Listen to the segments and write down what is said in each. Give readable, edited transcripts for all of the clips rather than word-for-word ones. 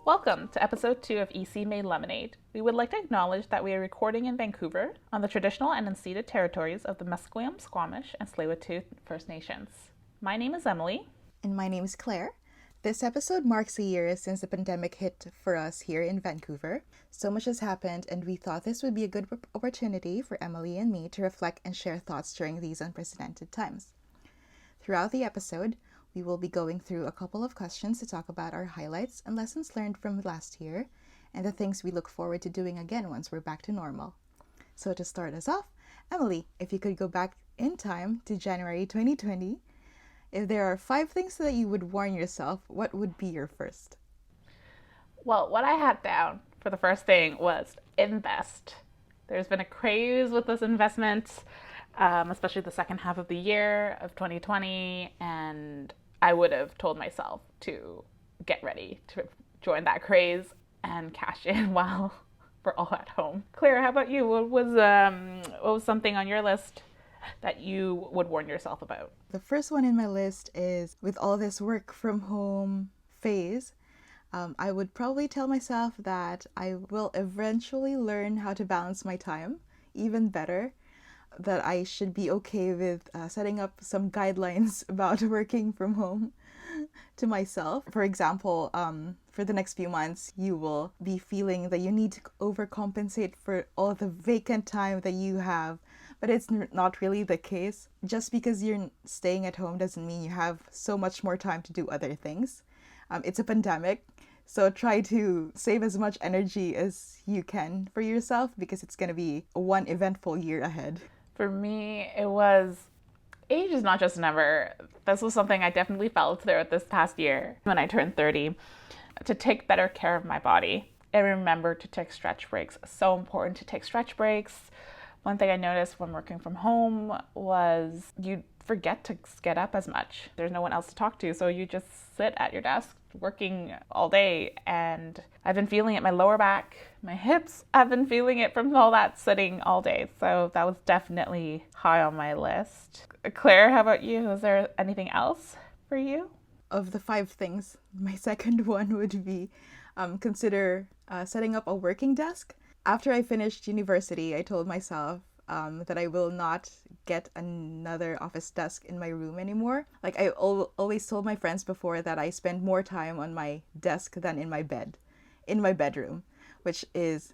Welcome to episode 2 of EC Made Lemonade. We would like to acknowledge that we are recording in Vancouver on the traditional and unceded territories of the Musqueam, Squamish, and Tsleil-Waututh First Nations. My name is Emily. And my name is Claire. This episode marks a year since the pandemic hit for us here in Vancouver. So much has happened, and we thought this would be a good opportunity for Emily and me to reflect and share thoughts during these unprecedented times. Throughout the episode, we will be going through a couple of questions to talk about our highlights and lessons learned from last year, and the things we look forward to doing again once we're back to normal. So to start us off, Emily, if you could go back in time to January 2020, if there are 5 things that you would warn yourself, what would be your first? Well, what I had down for the first thing was invest. There's been a craze with this investment, especially the second half of the year of 2020, and I would have told myself to get ready to join that craze and cash in while we're all at home. Claire, how about you? What was something on your list that you would warn yourself about? The first one in my list is, with all this work from home phase, I would probably tell myself that I will eventually learn how to balance my time even better, that I should be okay with setting up some guidelines about working from home to myself. For example, for the next few months, you will be feeling that you need to overcompensate for all the vacant time that you have, but it's not really the case. Just because you're staying at home doesn't mean you have so much more time to do other things. It's a pandemic, so try to save as much energy as you can for yourself, because it's going to be one eventful year ahead. For me, it was age is not just a number. This was something I definitely felt throughout this past year when I turned 30, to take better care of my body and remember to take stretch breaks. So important to take stretch breaks. One thing I noticed when working from home was you forget to get up as much. There's no one else to talk to, so you just sit at your desk working all day, and I've been feeling it. My lower back, my hips, I've been feeling it from all that sitting all day, so that was definitely high on my list. Claire, how about you? Is there anything else for you? Of the 5 things, my second one would be consider setting up a working desk. After I finished university, I told myself that I will not get another office desk in my room anymore. Like, I always told my friends before that I spend more time on my desk than in my bedroom, which is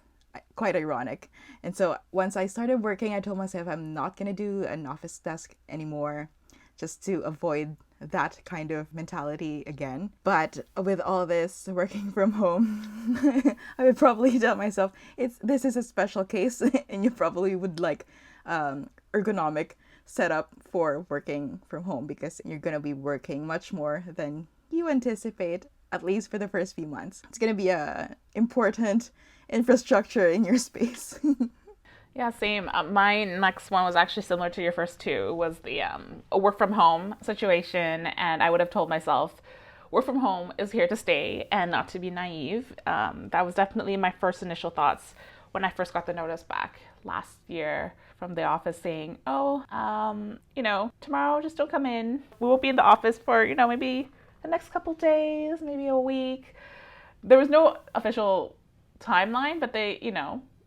quite ironic. And so once I started working, I told myself I'm not going to do an office desk anymore, just to avoid that kind of mentality again. But with all this working from home, I would probably tell myself this is a special case, and you probably would like ergonomic setup for working from home, because you're going to be working much more than you anticipate, at least for the first few months. It's going to be a important infrastructure in your space. Yeah, same. My next one was actually similar to your first two. It was the a work from home situation, and I would have told myself, work from home is here to stay, and not to be naive. That was definitely my first initial thoughts when I first got the notice back last year from the office saying, tomorrow just don't come in. We won't be in the office for, maybe the next couple days, maybe a week. There was no official timeline, but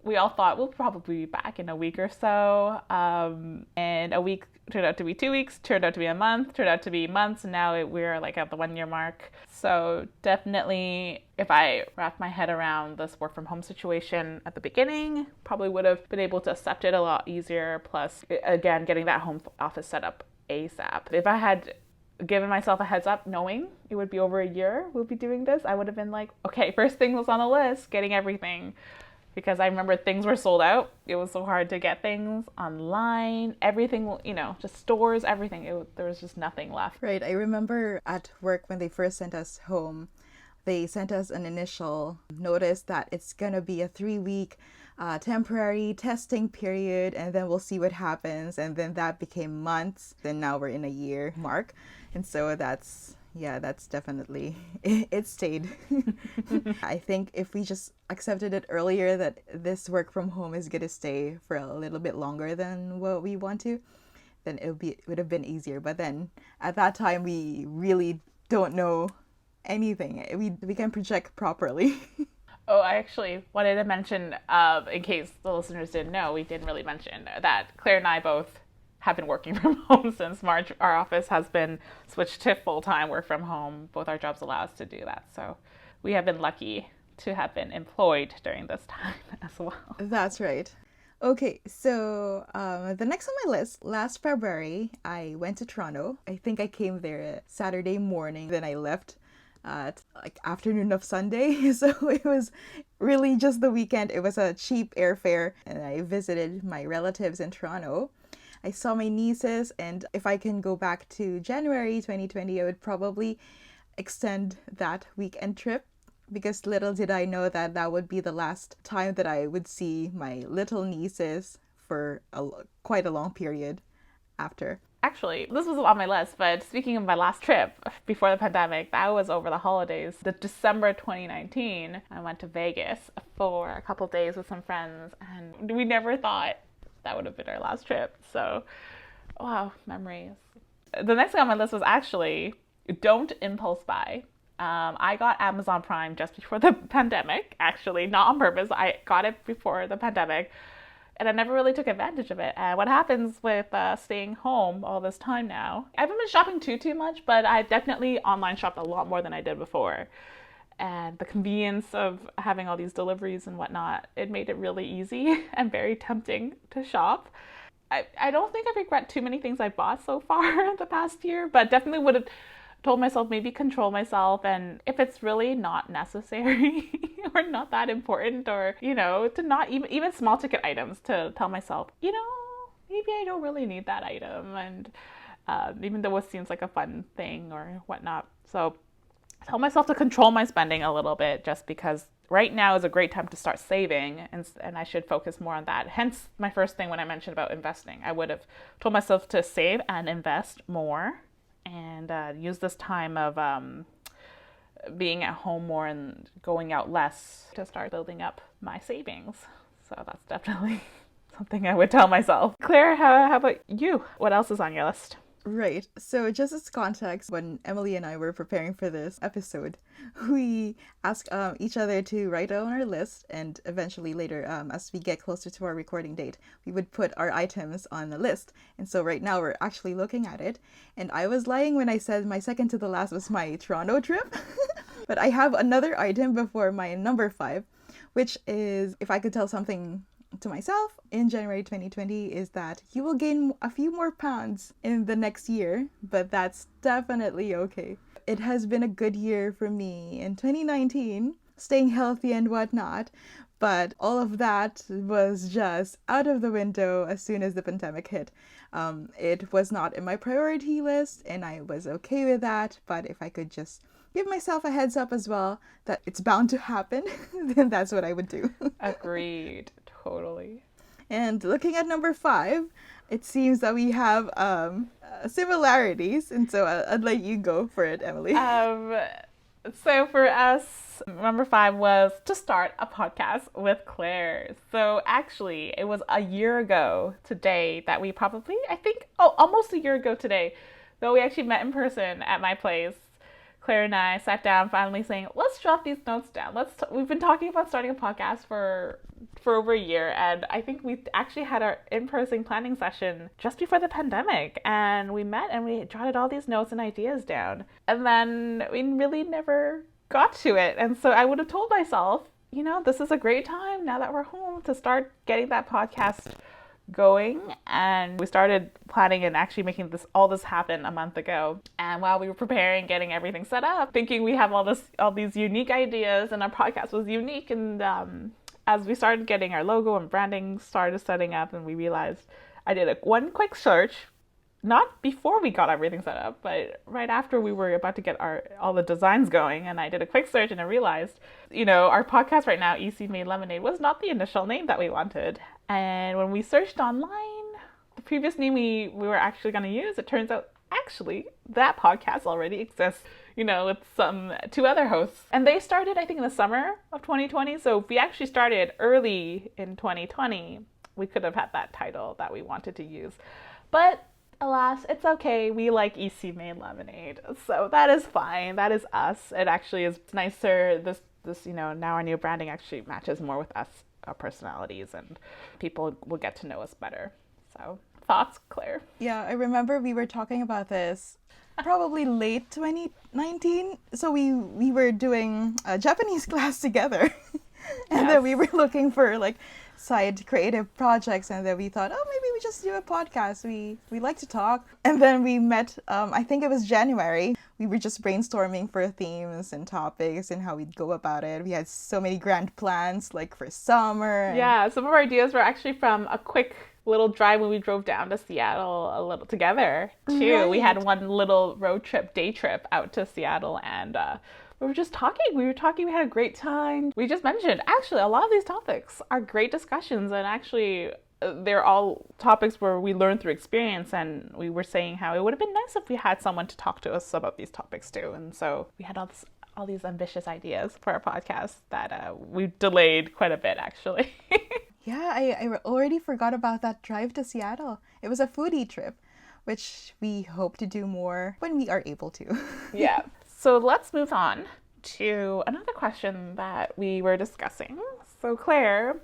we all thought we'll probably be back in a week or so. And a week turned out to be 2 weeks, turned out to be a month, turned out to be months, and now we're like at the 1-year mark. So definitely, if I wrapped my head around this work from home situation at the beginning, probably would have been able to accept it a lot easier. Plus, again, getting that home office set up ASAP. If I had given myself a heads up knowing it would be over a year we'll be doing this, I would have been like, okay, first thing was on the list, getting everything. Because I remember things were sold out. It was so hard to get things online. Everything, just stores, everything. There was just nothing left. Right. I remember at work when they first sent us home, they sent us an initial notice that it's going to be a 3-week temporary testing period, and then we'll see what happens. And then that became months. Then now we're in a year mark. And so that's definitely, it stayed. I think if we just accepted it earlier that this work from home is going to stay for a little bit longer than what we want to, then it would have been easier. But then at that time, we really don't know anything. We can project properly. Oh, I actually wanted to mention, in case the listeners didn't know, we didn't really mention that Claire and I both have been working from home since March. Our office has been switched to full-time work from home. Both our jobs allow us to do that. So we have been lucky to have been employed during this time as well. That's right. Okay, so the next on my list, last February, I went to Toronto. I think I came there Saturday morning, then I left at like afternoon of Sunday. So it was really just the weekend. It was a cheap airfare, and I visited my relatives in Toronto. I saw my nieces, and if I can go back to January 2020, I would probably extend that weekend trip, because little did I know that that would be the last time that I would see my little nieces for quite a long period after. Actually, this was on my list, but speaking of my last trip before the pandemic, that was over the holidays. The December 2019, I went to Vegas for a couple days with some friends, and we never thought that would have been our last trip. So, wow, memories. The next thing on my list was actually don't impulse buy. I got Amazon Prime just before the pandemic, actually, not on purpose. I got it before the pandemic, and I never really took advantage of it. And what happens with staying home all this time now, I haven't been shopping too much, but I definitely online shopped a lot more than I did before. And the convenience of having all these deliveries and whatnot, it made it really easy and very tempting to shop. I don't think I regret too many things I bought so far the past year, but definitely would have told myself maybe control myself, and if it's really not necessary or not that important, or to not even small ticket items, to tell myself maybe I don't really need that item, and even though it seems like a fun thing or whatnot. So tell myself to control my spending a little bit, just because right now is a great time to start saving, and I should focus more on that. Hence my first thing when I mentioned about investing, I would have told myself to save and invest more, and use this time of being at home more and going out less to start building up my savings. So that's definitely something I would tell myself. Claire, how about you? What else is on your list? Right. So just as context, when Emily and I were preparing for this episode, we asked each other to write down our list, and eventually later, as we get closer to our recording date, we would put our items on the list. And so right now we're actually looking at it. And I was lying when I said my second to the last was my Toronto trip. But I have another item before my number 5, which is, if I could tell something to myself in January 2020, is that you will gain a few more pounds in the next year, but that's definitely okay. It has been a good year for me in 2019, staying healthy and whatnot, but all of that was just out of the window as soon as the pandemic hit. It was not in my priority list, and I was okay with that, but if I could just give myself a heads up as well that it's bound to happen, then that's what I would do. Agreed. Totally. And looking at number 5, it seems that we have similarities, and so I'd let you go for it, Emily. So for us, number 5 was to start a podcast with Claire. So actually, it was a year ago today that we probably, almost a year ago today, though we actually met in person at my place. Claire and I sat down finally saying, let's jot these notes down. We've been talking about starting a podcast for over a year, and I think we actually had our in-person planning session just before the pandemic, and we met and we jotted all these notes and ideas down, and then we really never got to it. And so I would have told myself, this is a great time now that we're home to start getting that podcast going, and we started planning and actually making all this happen a month ago. And while we were preparing, getting everything set up, thinking we have all these unique ideas, and our podcast was unique, and as we started getting our logo and branding started setting up, and we realized, I did one quick search, not before we got everything set up, but right after we were about to get all the designs going, and I did a quick search and I realized, our podcast right now, EC Made Lemonade, was not the initial name that we wanted. And when we searched online, the previous name we were actually going to use, it turns out actually that podcast already exists, with some 2 other hosts. And they started, I think, in the summer of 2020. So if we actually started early in 2020, we could have had that title that we wanted to use. But alas, it's okay. We like EC made lemonade. So that is fine. That is us. It actually is nicer. This, now our new branding actually matches more with us, our personalities, and people will get to know us better. So, thoughts, Claire? Yeah, I remember we were talking about this probably late 2019. So we were doing a Japanese class together. And Yes. then we were looking for like side creative projects, and then we thought, oh, maybe we just do a podcast. We like to talk. And then we met, I think it was January. We were just brainstorming for themes and topics and how we'd go about it. We had so many grand plans, like for summer. Yeah, some of our ideas were actually from a quick little drive when we drove down to Seattle a little together too. Right. We had one little road trip, day trip out to Seattle, and we were just talking. We were talking. We had a great time. We just mentioned actually a lot of these topics are great discussions, and actually they're all topics where we learn through experience. And we were saying how it would have been nice if we had someone to talk to us about these topics too. And so we had all these ambitious ideas for our podcast that we delayed quite a bit actually. Yeah, I already forgot about that drive to Seattle. It was a foodie trip, which we hope to do more when we are able to. Yeah. So let's move on to another question that we were discussing. So Claire,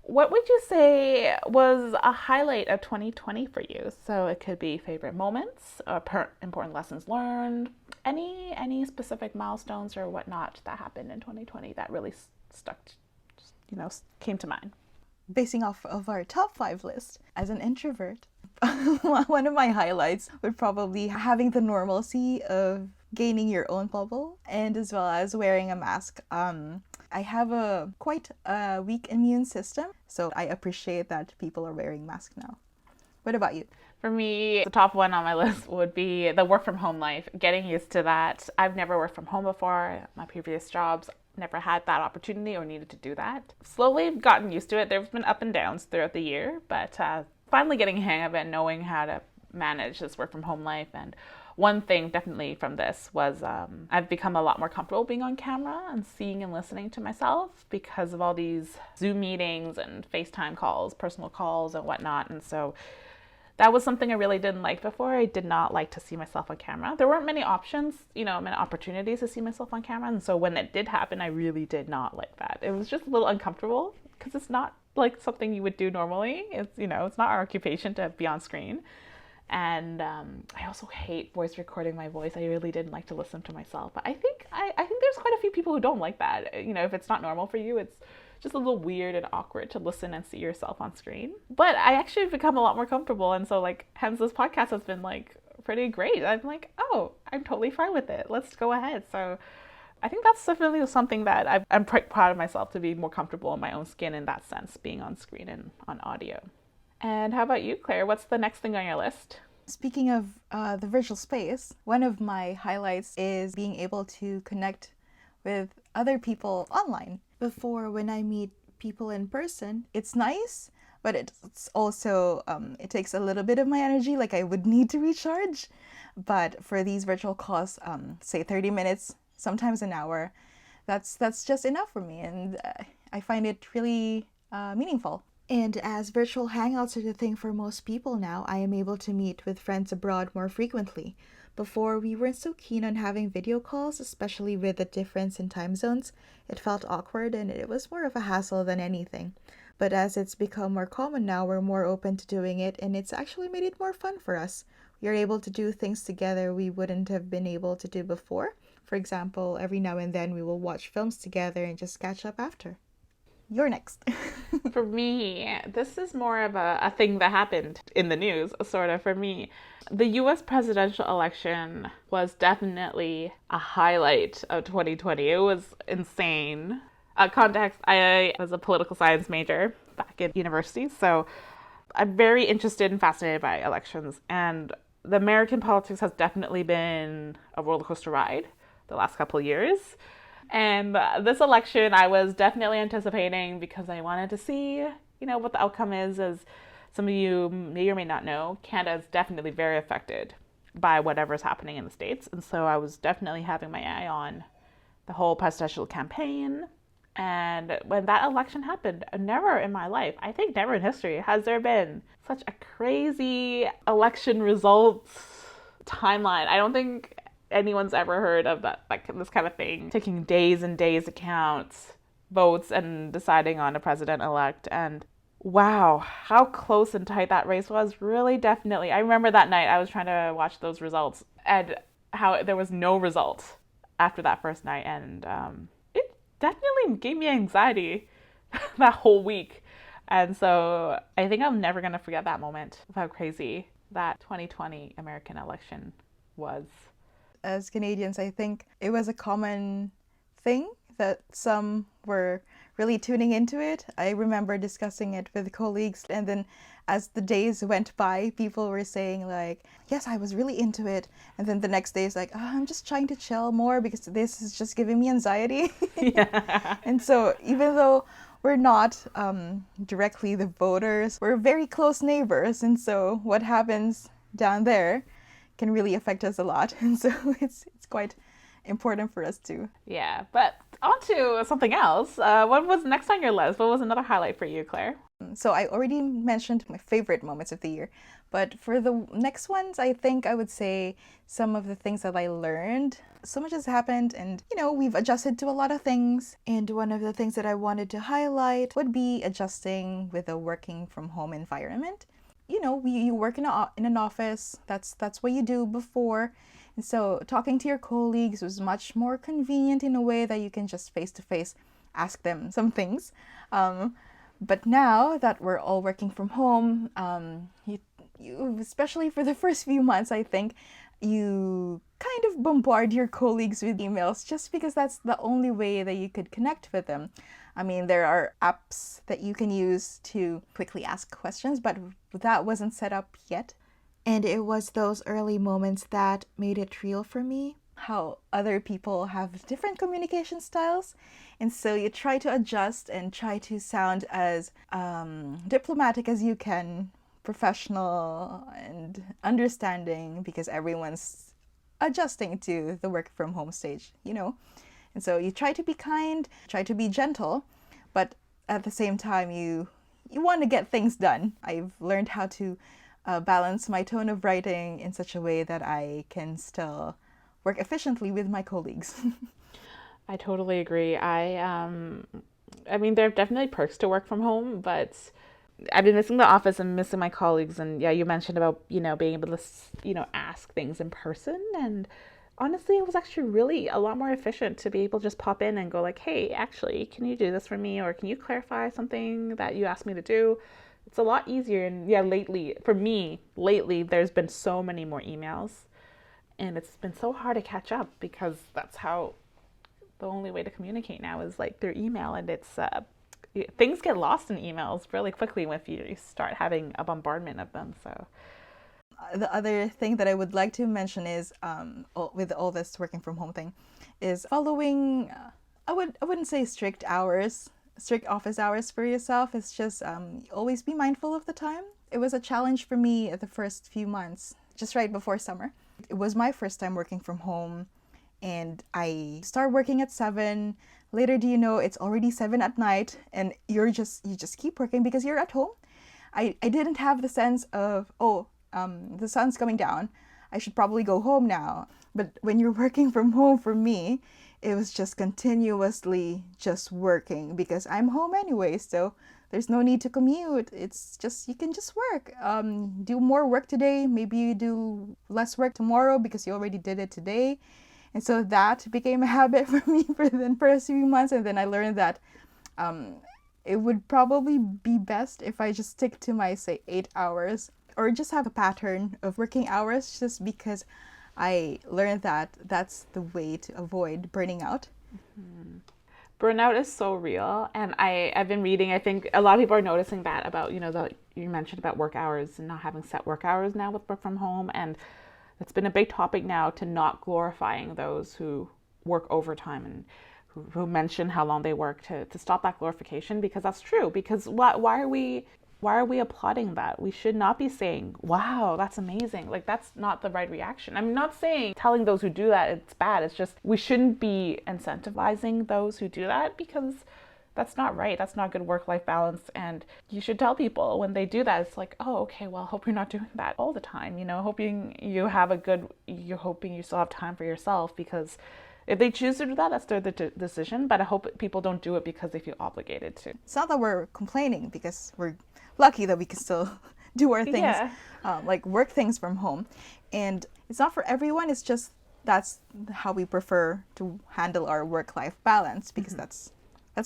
what would you say was a highlight of 2020 for you? So it could be favorite moments, important lessons learned, any specific milestones or whatnot that happened in 2020 that really stuck, came to mind. Basing off of our top 5 list, as an introvert, one of my highlights would probably having the normalcy of gaining your own bubble, and as well as wearing a mask. I have a quite weak immune system, so I appreciate that people are wearing masks now. What about you? For me, the top one on my list would be the work from home life, getting used to that. I've never worked from home before. My previous jobs, never had that opportunity or needed to do that. Slowly gotten used to it. There's been up and downs throughout the year, but finally getting a hang of it, knowing how to manage this work from home life. And one thing definitely from this was I've become a lot more comfortable being on camera and seeing and listening to myself because of all these Zoom meetings and FaceTime calls, personal calls and whatnot. And so that was something I really didn't like before. I did not like to see myself on camera. There weren't many options, many opportunities to see myself on camera. And so when it did happen, I really did not like that. It was just a little uncomfortable because it's not like something you would do normally. It's not our occupation to be on screen. And I also hate voice recording my voice. I really didn't like to listen to myself. But I think there's quite a few people who don't like that. If it's not normal for you, it's just a little weird and awkward to listen and see yourself on screen. But I actually have become a lot more comfortable. And so hence this podcast has been pretty great. I'm like, oh, I'm totally fine with it. Let's go ahead. So I think that's definitely something that I'm quite proud of myself to be more comfortable in my own skin in that sense, being on screen and on audio. And how about you, Claire? What's the next thing on your list? Speaking of the virtual space, one of my highlights is being able to connect with other people online. Before, when I meet people in person, it's nice, but it's also, it takes a little bit of my energy, I would need to recharge. But for these virtual calls, say 30 minutes, sometimes an hour, that's just enough for me, and I find it really meaningful. And as virtual hangouts are the thing for most people now, I am able to meet with friends abroad more frequently. Before, we weren't so keen on having video calls, especially with the difference in time zones. It felt awkward and it was more of a hassle than anything. But as it's become more common now, we're more open to doing it, and it's actually made it more fun for us. We are able to do things together we wouldn't have been able to do before. For example, every now and then we will watch films together and just catch up after. You're next. For me, this is more of a thing that happened in the news, sort of, for me. The US presidential election was definitely a highlight of 2020. It was insane. Context, I was a political science major back in university, so I'm very interested and fascinated by elections. And the American politics has definitely been a roller coaster ride the last couple of years. And this election, I was definitely anticipating because I wanted to see, what the outcome is. As some of you may or may not know, Canada is definitely very affected by whatever's happening in the States. And so I was definitely having my eye on the whole presidential campaign And when that election happened, never in my life, I think never in history, has there been such a crazy election results timeline. I don't think anyone's ever heard of that, like this kind of thing, taking days and days to count votes and deciding on a president elect. And wow, how close and tight that race was. Really, definitely. I remember that night I was trying to watch those results and how there was no result after that first night. And it definitely gave me anxiety that whole week. And so I think I'm never going to forget that moment of how crazy that 2020 American election was. As Canadians, I think it was a common thing that some were really tuning into it. I remember discussing it with colleagues, and then as the days went by, people were saying like, yes, I was really into it. And then the next day is like, oh, I'm just trying to chill more because this is just giving me anxiety. Yeah. And so even though we're not directly the voters, we're very close neighbors. And so what happens down there can really affect us a lot. And so it's quite important for us too. Yeah, but on to something else. What was next on your list? What was another highlight for you, Claire? So I already mentioned my favorite moments of the year, but for the next ones, I think I would say some of the things that I learned. So much has happened, and we've adjusted to a lot of things. And one of the things that I wanted to highlight would be adjusting with a working from home environment. You work in an office. That's what you do before. And so talking to your colleagues was much more convenient in a way that you can just face to face ask them some things. But now that we're all working from home, you especially for the first few months, I think, you kind of bombard your colleagues with emails just because that's the only way that you could connect with them. I mean, there are apps that you can use to quickly ask questions, but that wasn't set up yet. And it was those early moments that made it real for me, how other people have different communication styles. And so you try to adjust and try to sound as diplomatic as you can, professional and understanding, because everyone's adjusting to the work from home stage. And so you try to be kind, try to be gentle, but at the same time, you want to get things done. I've learned how to balance my tone of writing in such a way that I can still work efficiently with my colleagues. I totally agree. I mean, there are definitely perks to work from home, but I've been missing the office and missing my colleagues. And yeah, you mentioned about, being able to, ask things in person. And honestly, it was actually really a lot more efficient to be able to just pop in and go like, hey, actually, can you do this for me? Or can you clarify something that you asked me to do? It's a lot easier. And yeah, lately, there's been so many more emails. And it's been so hard to catch up because that's how the only way to communicate now is like through email. And it's things get lost in emails really quickly if you start having a bombardment of them. So the other thing that I would like to mention is with all this working from home thing is following I wouldn't say strict office hours for yourself. It's just always be mindful of the time. It was a challenge for me at the first few months, just right before summer. It was my first time working from home, and I start working at 7. Later, do you know, it's already 7 at night, and you just keep working because you're at home. I didn't have the sense of, the sun's coming down, I should probably go home now. But when you're working from home, for me, it was just continuously just working because I'm home anyway, so there's no need to commute. It's just, you can just work. Do more work today, maybe you do less work tomorrow because you already did it today. And so that became a habit for me for the first few months. And then I learned that it would probably be best if I just stick to my, say, 8 hours or just have a pattern of working hours, just because I learned that that's the way to avoid burning out. Mm-hmm. Burnout is so real. And I've been reading, I think a lot of people are noticing that about, you mentioned about work hours and not having set work hours now with work from home. And it's been a big topic now to not glorifying those who work overtime and who mention how long they work, to stop that glorification, because that's true. Because why are we why are we applauding that? We should not be saying, wow, that's amazing. Like, that's not the right reaction. I'm not saying telling those who do that it's bad. It's just we shouldn't be incentivizing those who do that, because that's not right. That's not good work-life balance. And you should tell people when they do that, it's like, oh, okay, well, I hope you're not doing that all the time. Hoping you have you're hoping you still have time for yourself, because if they choose to do that, that's their decision. But I hope people don't do it because they feel obligated to. It's not that we're complaining, because we're lucky that we can still do our things, Yeah. like work things from home. And it's not for everyone. It's just that's how we prefer to handle our work-life balance, because that's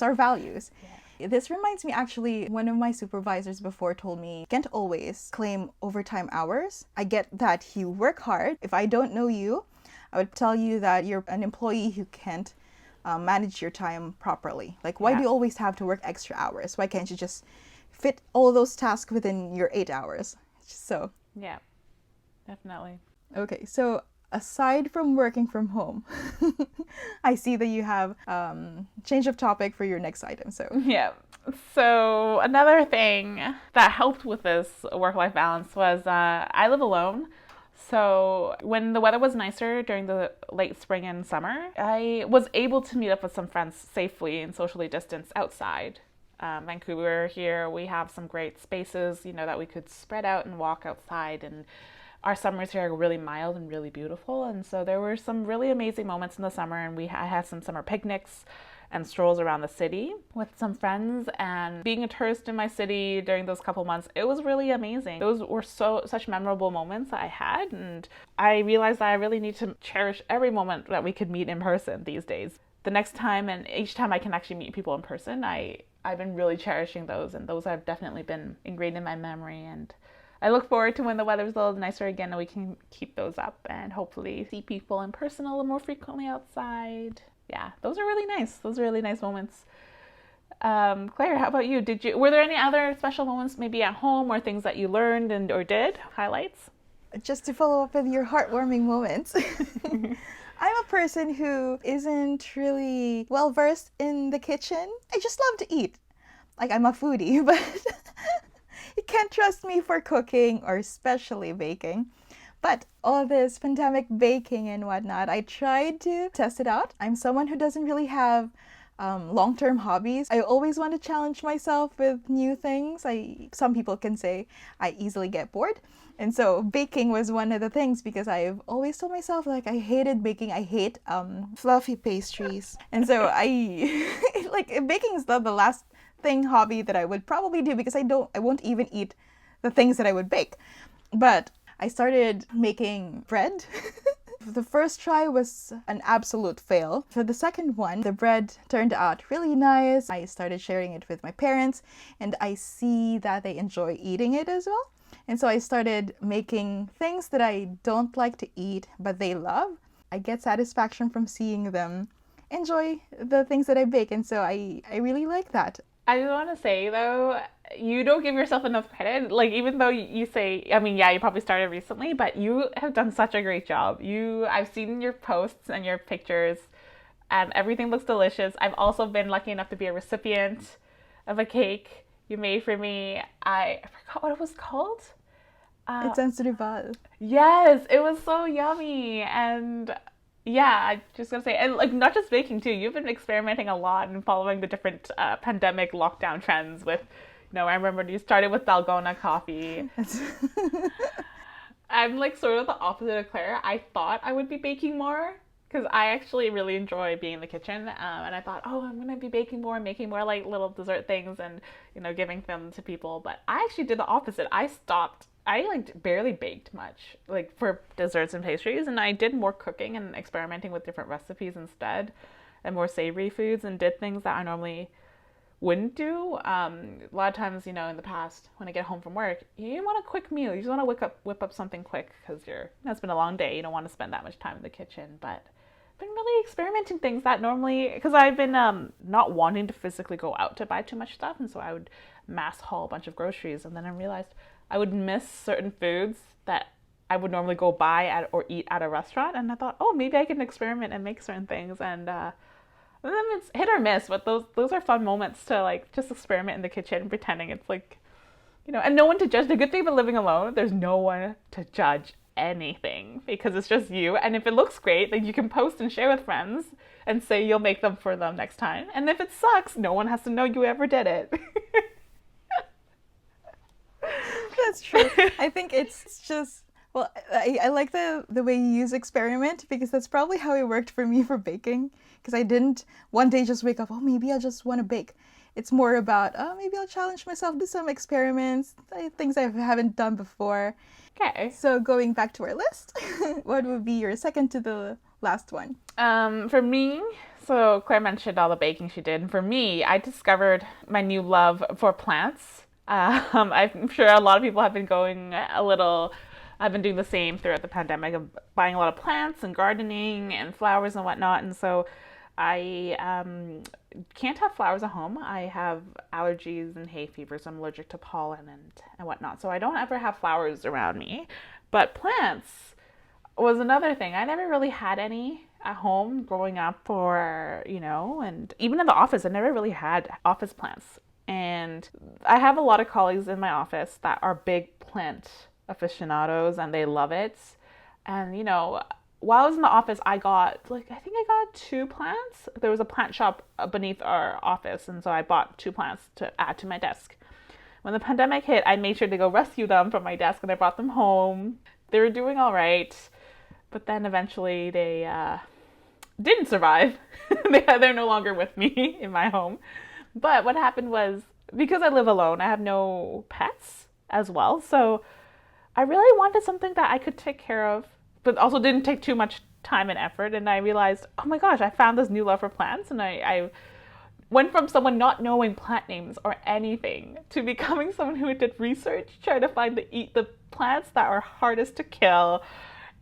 our values. Yeah. This reminds me, actually, one of my supervisors before told me, can't always claim overtime hours. I get that you work hard. If I don't know you, I would tell you that you're an employee who can't manage your time properly. Like, why do you always have to work extra hours? Why can't you just fit all those tasks within your 8 hours? So. Yeah, definitely. Okay, so aside from working from home, I see that you have change of topic for your next item. So yeah. So another thing that helped with this work-life balance was I live alone. So when the weather was nicer during the late spring and summer, I was able to meet up with some friends safely and socially distanced outside. Vancouver here, we have some great spaces, that we could spread out and walk outside, and our summers here are really mild and really beautiful. And so there were some really amazing moments in the summer, and I had some summer picnics and strolls around the city with some friends. And being a tourist in my city during those couple months, it was really amazing. Those were such memorable moments that I had, and I realized that I really need to cherish every moment that we could meet in person these days. The next time and each time I can actually meet people in person, I've been really cherishing those, and those have definitely been ingrained in my memory. And I look forward to when the weather's a little nicer again and we can keep those up and hopefully see people in person a little more frequently outside. Yeah, those are really nice. Those are really nice moments. Claire, how about you? Were there any other special moments maybe at home, or things that you learned or did? Highlights? Just to follow up with your heartwarming moments. I'm a person who isn't really well versed in the kitchen. I just love to eat. Like, I'm a foodie, but you can't trust me for cooking, or especially baking. But all this pandemic baking and whatnot, I tried to test it out. I'm someone who doesn't really have long-term hobbies. I always want to challenge myself with new things. Some people can say I easily get bored. And so baking was one of the things, because I've always told myself, like, I hated baking. I hate fluffy pastries. And so like, baking is the last hobby that I would probably do, because I won't even eat the things that I would bake. But I started making bread. The first try was an absolute fail. For the second one, the bread turned out really nice. I started sharing it with my parents, and I see that they enjoy eating it as well. And so I started making things that I don't like to eat, but they love. I get satisfaction from seeing them enjoy the things that I bake, and so I really like that. I just want to say, though, you don't give yourself enough credit. Like, even though you say, I mean, yeah, you probably started recently, but you have done such a great job. I've seen your posts and your pictures, and everything looks delicious. I've also been lucky enough to be a recipient of a cake you made for me. I forgot what it was called. It's Envision. Yes, it was so yummy. And yeah, I just gotta say, and like, not just baking too. You've been experimenting a lot and following the different pandemic lockdown trends with, I remember you started with Dalgona coffee. I'm like sort of the opposite of Claire. I thought I would be baking more, because I actually really enjoy being in the kitchen. And I thought, oh, I'm going to be baking more, making more like little dessert things and, giving them to people. But I actually did the opposite. I like barely baked much, like for desserts and pastries. And I did more cooking and experimenting with different recipes instead, and more savory foods, and did things that I normally wouldn't do. A lot of times, in the past, when I get home from work, you want a quick meal. You just want to whip up something quick, because it's been a long day. You don't want to spend that much time in the kitchen. But I've been really experimenting things that normally, because I've been not wanting to physically go out to buy too much stuff, and so I would mass haul a bunch of groceries, and then I realized I would miss certain foods that I would normally go buy or eat at a restaurant, and I thought, oh, maybe I can experiment and make certain things, and then it's hit or miss, but those are fun moments to like just experiment in the kitchen, pretending it's like And no one to judge. The good thing about living alone, there's no one to judge anything because it's just you. And if it looks great, then you can post and share with friends and say you'll make them for them next time. And if it sucks, no one has to know you ever did it. That's true. I think it's just, well, I like the way you use experiment, because that's probably how it worked for me for baking. Because I didn't one day just wake up, oh, maybe I just want to bake. It's more about, oh, maybe I'll challenge myself, do some experiments, things I haven't done before. Okay. So going back to our list, what would be your second to the last one? For me, so Claire mentioned all the baking she did. And for me, I discovered my new love for plants. I'm sure a lot of people have been I've been doing the same throughout the pandemic of buying a lot of plants and gardening and flowers and whatnot. And so I can't have flowers at home. I have allergies and hay fever, so I'm allergic to pollen and whatnot. So I don't ever have flowers around me. But plants was another thing. I never really had any at home growing up, and even in the office, I never really had office plants. And I have a lot of colleagues in my office that are big plant aficionados and they love it. And, while I was in the office, I think I got 2 plants. There was a plant shop beneath our office, and so I bought 2 plants to add to my desk. When the pandemic hit, I made sure to go rescue them from my desk, and I brought them home. They were doing all right, but then eventually they didn't survive. They're no longer with me in my home. But what happened was, because I live alone, I have no pets as well, so I really wanted something that I could take care of, but also didn't take too much time and effort. And I realized, oh my gosh, I found this new love for plants. And I went from someone not knowing plant names or anything to becoming someone who did research, trying to find the plants that are hardest to kill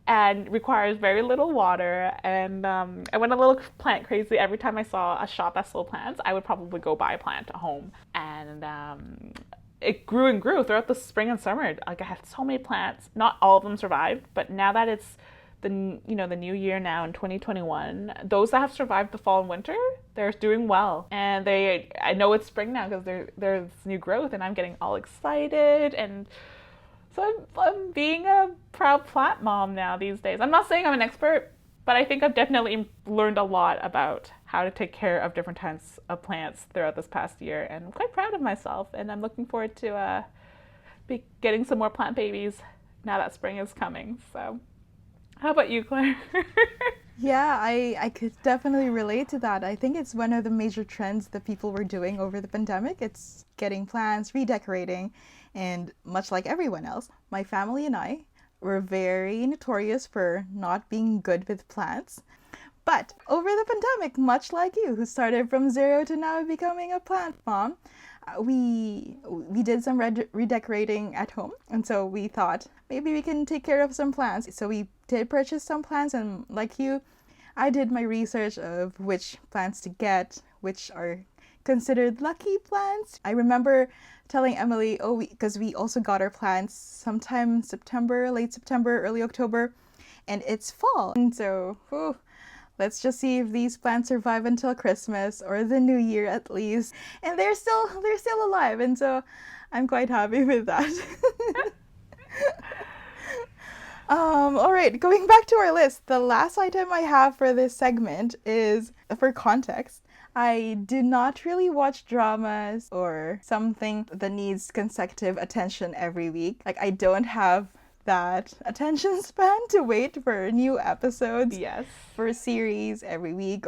and requires very little water. And I went a little plant crazy. Every time I saw a shop that sold plants, I would probably go buy a plant at home. And it grew and grew throughout the spring and summer. Like, I had so many plants. Not all of them survived, but now that it's the new year now in 2021, those that have survived the fall and winter, they're doing well. And I know it's spring now because there's new growth, and I'm getting all excited. And so I'm being a proud plant mom now these days. I'm not saying I'm an expert, but I think I've definitely learned a lot about how to take care of different types of plants throughout this past year. And I'm quite proud of myself. And I'm looking forward to be getting some more plant babies now that spring is coming. So how about you, Claire? Yeah, I could definitely relate to that. I think it's one of the major trends that people were doing over the pandemic. It's getting plants, redecorating, and much like everyone else, my family and I were very notorious for not being good with plants. But over the pandemic, much like you, who started from zero to now becoming a plant mom, we did some redecorating at home. And so we thought maybe we can take care of some plants. So we did purchase some plants, and like you, I did my research of which plants to get, which are considered lucky plants. I remember telling Emily, because we also got our plants sometime September, late September, early October, and it's fall. And so, let's just see if these plants survive until Christmas or the New Year at least. And they're still alive, and so I'm quite happy with that. All right, going back to our list, the last item I have for this segment is, for context, I do not really watch dramas or something that needs consecutive attention every week. Like, I don't have that attention span to wait for new episodes. Yes. For a series every week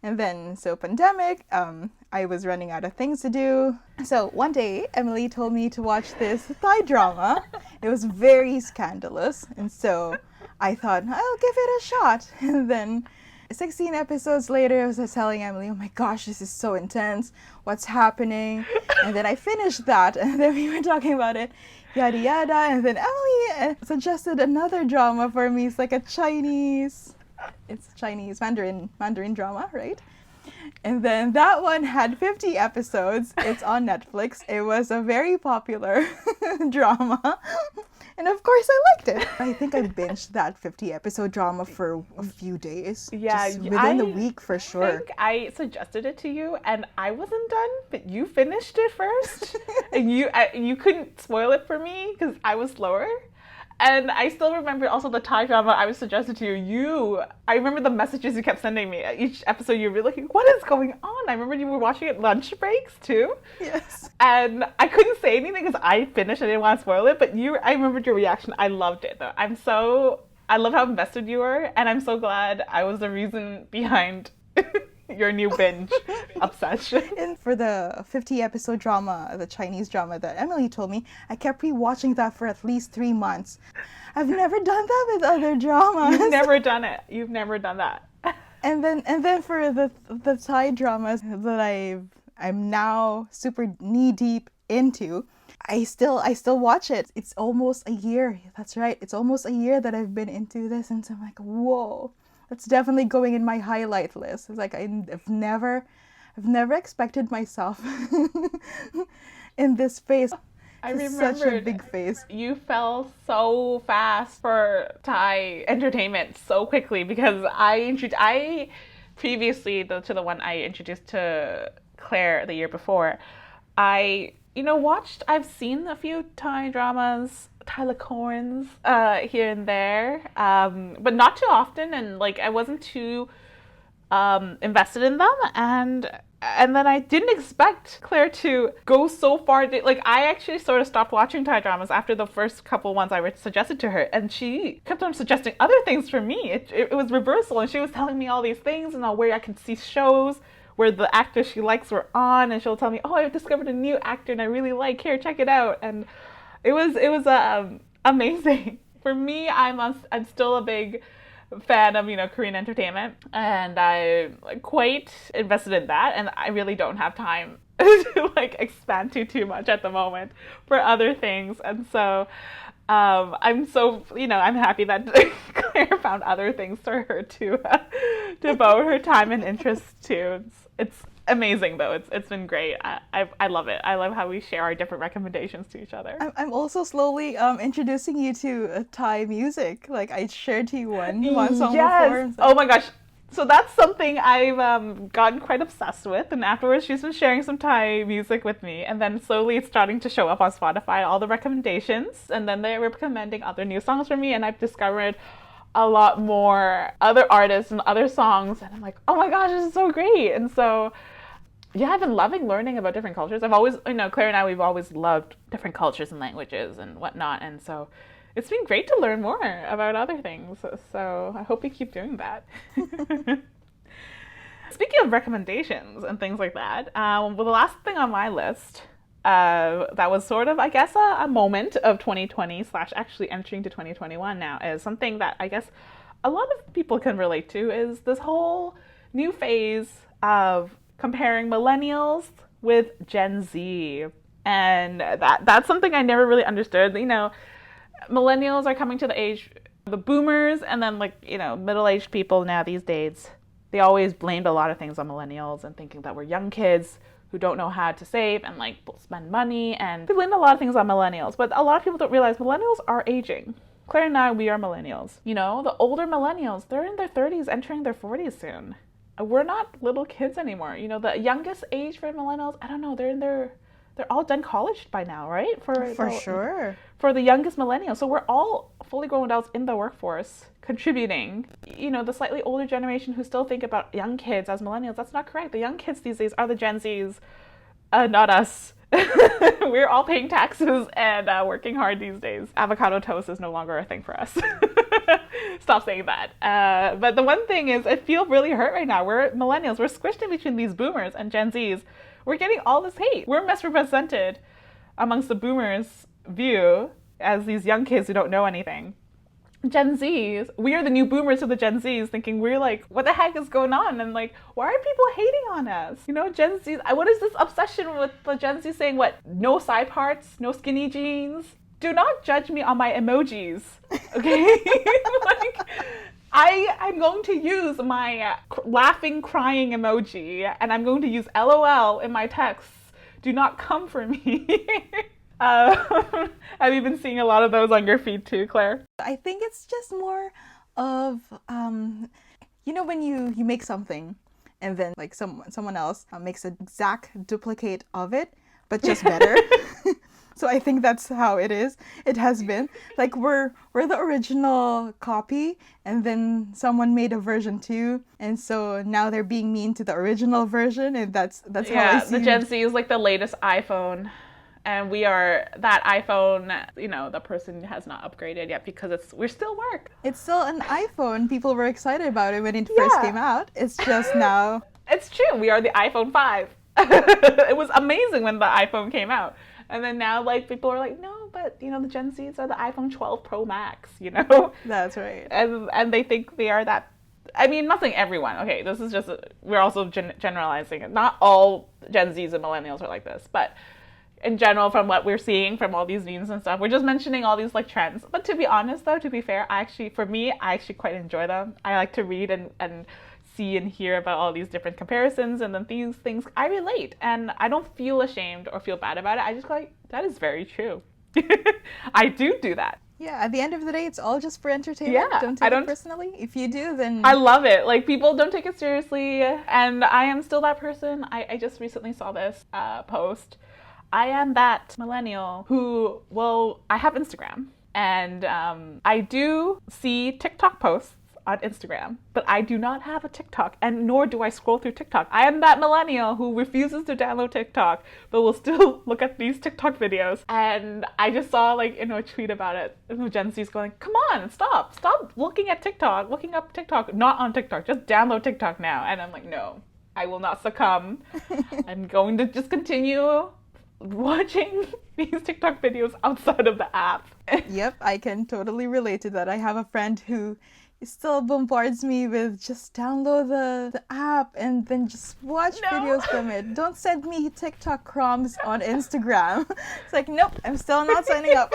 and then, so pandemic, I was running out of things to do. So one day, Emily told me to watch this Thai drama. It was very scandalous. And so I thought, I'll give it a shot. And then 16 episodes later, I was telling Emily, oh my gosh, this is so intense. What's happening? And then I finished that. And then we were talking about it, yada yada. And then Emily suggested another drama for me. It's like a Chinese Mandarin drama, right? And then that one had 50 episodes. It's on Netflix. It was a very popular drama. And of course I liked it. I think I binged that 50-episode drama for a few days. Yeah, just within the week for sure. I think I suggested it to you, and I wasn't done, but you finished it first, and you couldn't spoil it for me because I was slower. And I still remember also the Thai drama I was suggested to you. I remember the messages you kept sending me. Each episode you were looking, what is going on? I remember you were watching it lunch breaks too. Yes. And I couldn't say anything because I finished. I didn't want to spoil it. But I remembered your reaction. I loved it though. I love how invested you were. And I'm so glad I was the reason behind your new binge obsession. And for the 50-episode drama, the Chinese drama that Emily told me, I kept rewatching that for at least 3 months. I've never done that with other dramas. You've never done it. You've never done that. And then for the Thai dramas that I'm now super knee deep into, I still watch it. It's almost a year. That's right. It's almost a year that I've been into this, and so I'm like, whoa. That's definitely going in my highlight list. It's like I've never expected myself in this phase. I It's remember such a big phase. You fell so fast for Thai entertainment so quickly because I previously to the one I introduced to Claire the year before, I've seen a few Thai dramas, Thai licorns here and there, but not too often, and like I wasn't too invested in them, and then I didn't expect Claire to go so far. Like I actually sort of stopped watching Thai dramas after the first couple ones I suggested to her, and she kept on suggesting other things for me. It was reversal, and she was telling me all these things and where I could see shows where the actors she likes were on, and she'll tell me, oh, I discovered a new actor and I really like, here, check it out. And it was amazing. For me, I'm still a big fan of Korean entertainment, and I'm quite invested in that, and I really don't have time to expand too much at the moment for other things. And so I'm so I'm happy that Claire found other things for her to devote her time and interest to. It's amazing though. It's been great. I love it. I love how we share our different recommendations to each other. I'm also slowly introducing you to Thai music. Like I shared to you one song before. Oh my gosh. So that's something I've gotten quite obsessed with, and afterwards she's been sharing some Thai music with me, and then slowly it's starting to show up on Spotify, all the recommendations, and then they're recommending other new songs for me, and I've discovered a lot more other artists and other songs, and I'm like, oh my gosh, this is so great. And so yeah, I've been loving learning about different cultures. I've always, Claire and I, we've always loved different cultures and languages and whatnot, and so it's been great to learn more about other things. So I hope we keep doing that. Speaking of recommendations and things like that, well, the last thing on my list that was sort of, I guess, a moment of 2020 / actually entering to 2021 now is something that I guess a lot of people can relate to, is this whole new phase of comparing millennials with Gen Z. And that's something I never really understood. Millennials are coming to the age, the boomers, and then middle-aged people now these days. They always blamed a lot of things on millennials and thinking that we're young kids who don't know how to save and spend money, and they blamed a lot of things on millennials. But a lot of people don't realize millennials are aging. Claire and I, we are millennials. The older millennials, they're in their 30s, entering their 40s soon. We're not little kids anymore. The youngest age for millennials, I don't know, they're all done college by now, right? For sure. For the youngest millennials. So we're all fully grown adults in the workforce contributing. The slightly older generation who still think about young kids as millennials, that's not correct. The young kids these days are the Gen Zs, not us. We're all paying taxes and working hard these days. Avocado toast is no longer a thing for us. Stop saying that. But the one thing is, I feel really hurt right now. We're millennials. We're squished in between these boomers and Gen Zs. We're getting all this hate. We're misrepresented amongst the boomers' view as these young kids who don't know anything. Gen Zs, we are the new boomers to the Gen Zs, thinking we're like, what the heck is going on? And why are people hating on us? Gen Zs, what is this obsession with the Gen Z saying what? No side parts, no skinny jeans. Do not judge me on my emojis, okay? I'm going to use my laughing, crying emoji, and I'm going to use LOL in my texts. Do not come for me. Have you been seeing a lot of those on your feed too, Claire? I think it's just more of when you make something and then like someone else makes an exact duplicate of it, but just better. So I think that's how it is. It has been like we're the original copy, and then someone made a version 2, and so now they're being mean to the original version, and that's how I see the Gen Z is like the latest iPhone. And we are that iPhone, the person has not upgraded yet because we're still work. It's still an iPhone. People were excited about it when it first came out. It's just now. It's true. We are the iPhone 5. It was amazing when the iPhone came out. And then now, like, people are like, no, but, the Gen Zs are the iPhone 12 Pro Max, That's right. And they think they are that. I mean, not saying everyone. Okay, this is just, we're also generalizing it. Not all Gen Zs and millennials are like this, but in general, from what we're seeing from all these memes and stuff, we're just mentioning all these like trends. But to be honest, though, to be fair, I actually quite enjoy them. I like to read and see and hear about all these different comparisons, and then these things I relate, and I don't feel ashamed or feel bad about it. I just go like, that is very true. I do that. Yeah, at the end of the day, it's all just for entertainment. Yeah, don't take it personally. If you do, then I love it. Like, people don't take it seriously, and I am still that person. I just recently saw this post. I am that millennial who I have Instagram, and I do see TikTok posts on Instagram, but I do not have a TikTok, and nor do I scroll through TikTok. I am that millennial who refuses to download TikTok, but will still look at these TikTok videos. And I just saw a tweet about it. Gen Z's going, come on, stop looking at TikTok, looking up TikTok, not on TikTok, just download TikTok now. And I'm like, no, I will not succumb. I'm going to just continue watching these TikTok videos outside of the app. Yep, I can totally relate to that. I have a friend who still bombards me with just download the app and then just watch videos from it. Don't send me TikTok crumbs on Instagram. It's like, nope, I'm still not signing up.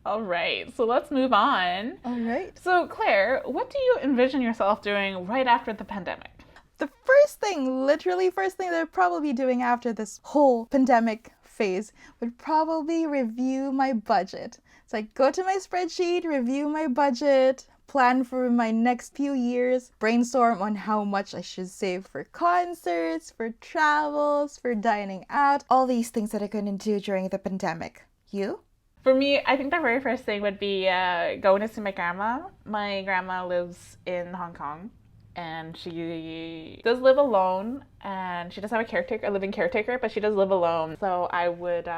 All right, so let's move on. All right. So Claire, what do you envision yourself doing right after the pandemic? The first thing that I'd probably be doing after this whole pandemic phase would probably review my budget. It's like, go to my spreadsheet, review my budget, plan for my next few years, brainstorm on how much I should save for concerts, for travels, for dining out, all these things that I couldn't do during the pandemic. You? For me, I think the very first thing would be going to see my grandma. My grandma lives in Hong Kong, and she does live alone, and she does have a living caretaker, but she does live alone. So I would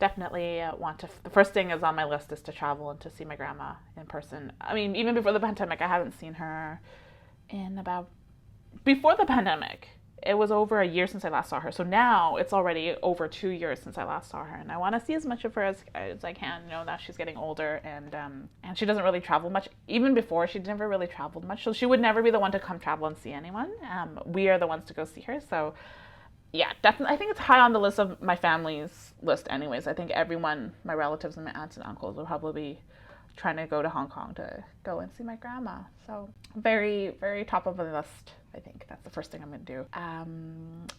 definitely want to. The first thing is on my list is to travel and to see my grandma in person. I mean, even before the pandemic, I haven't seen her before the pandemic. It was over a year since I last saw her. So now it's already over 2 years since I last saw her. And I want to see as much of her as I can, that she's getting older, and she doesn't really travel much. Even before, she never really traveled much. So she would never be the one to come travel and see anyone. We are the ones to go see her. So yeah, definitely. I think it's high on the list of my family's list anyways. I think everyone, my relatives and my aunts and uncles, will probably be trying to go to Hong Kong to go and see my grandma. So very, very top of the list. I think that's the first thing I'm going to do.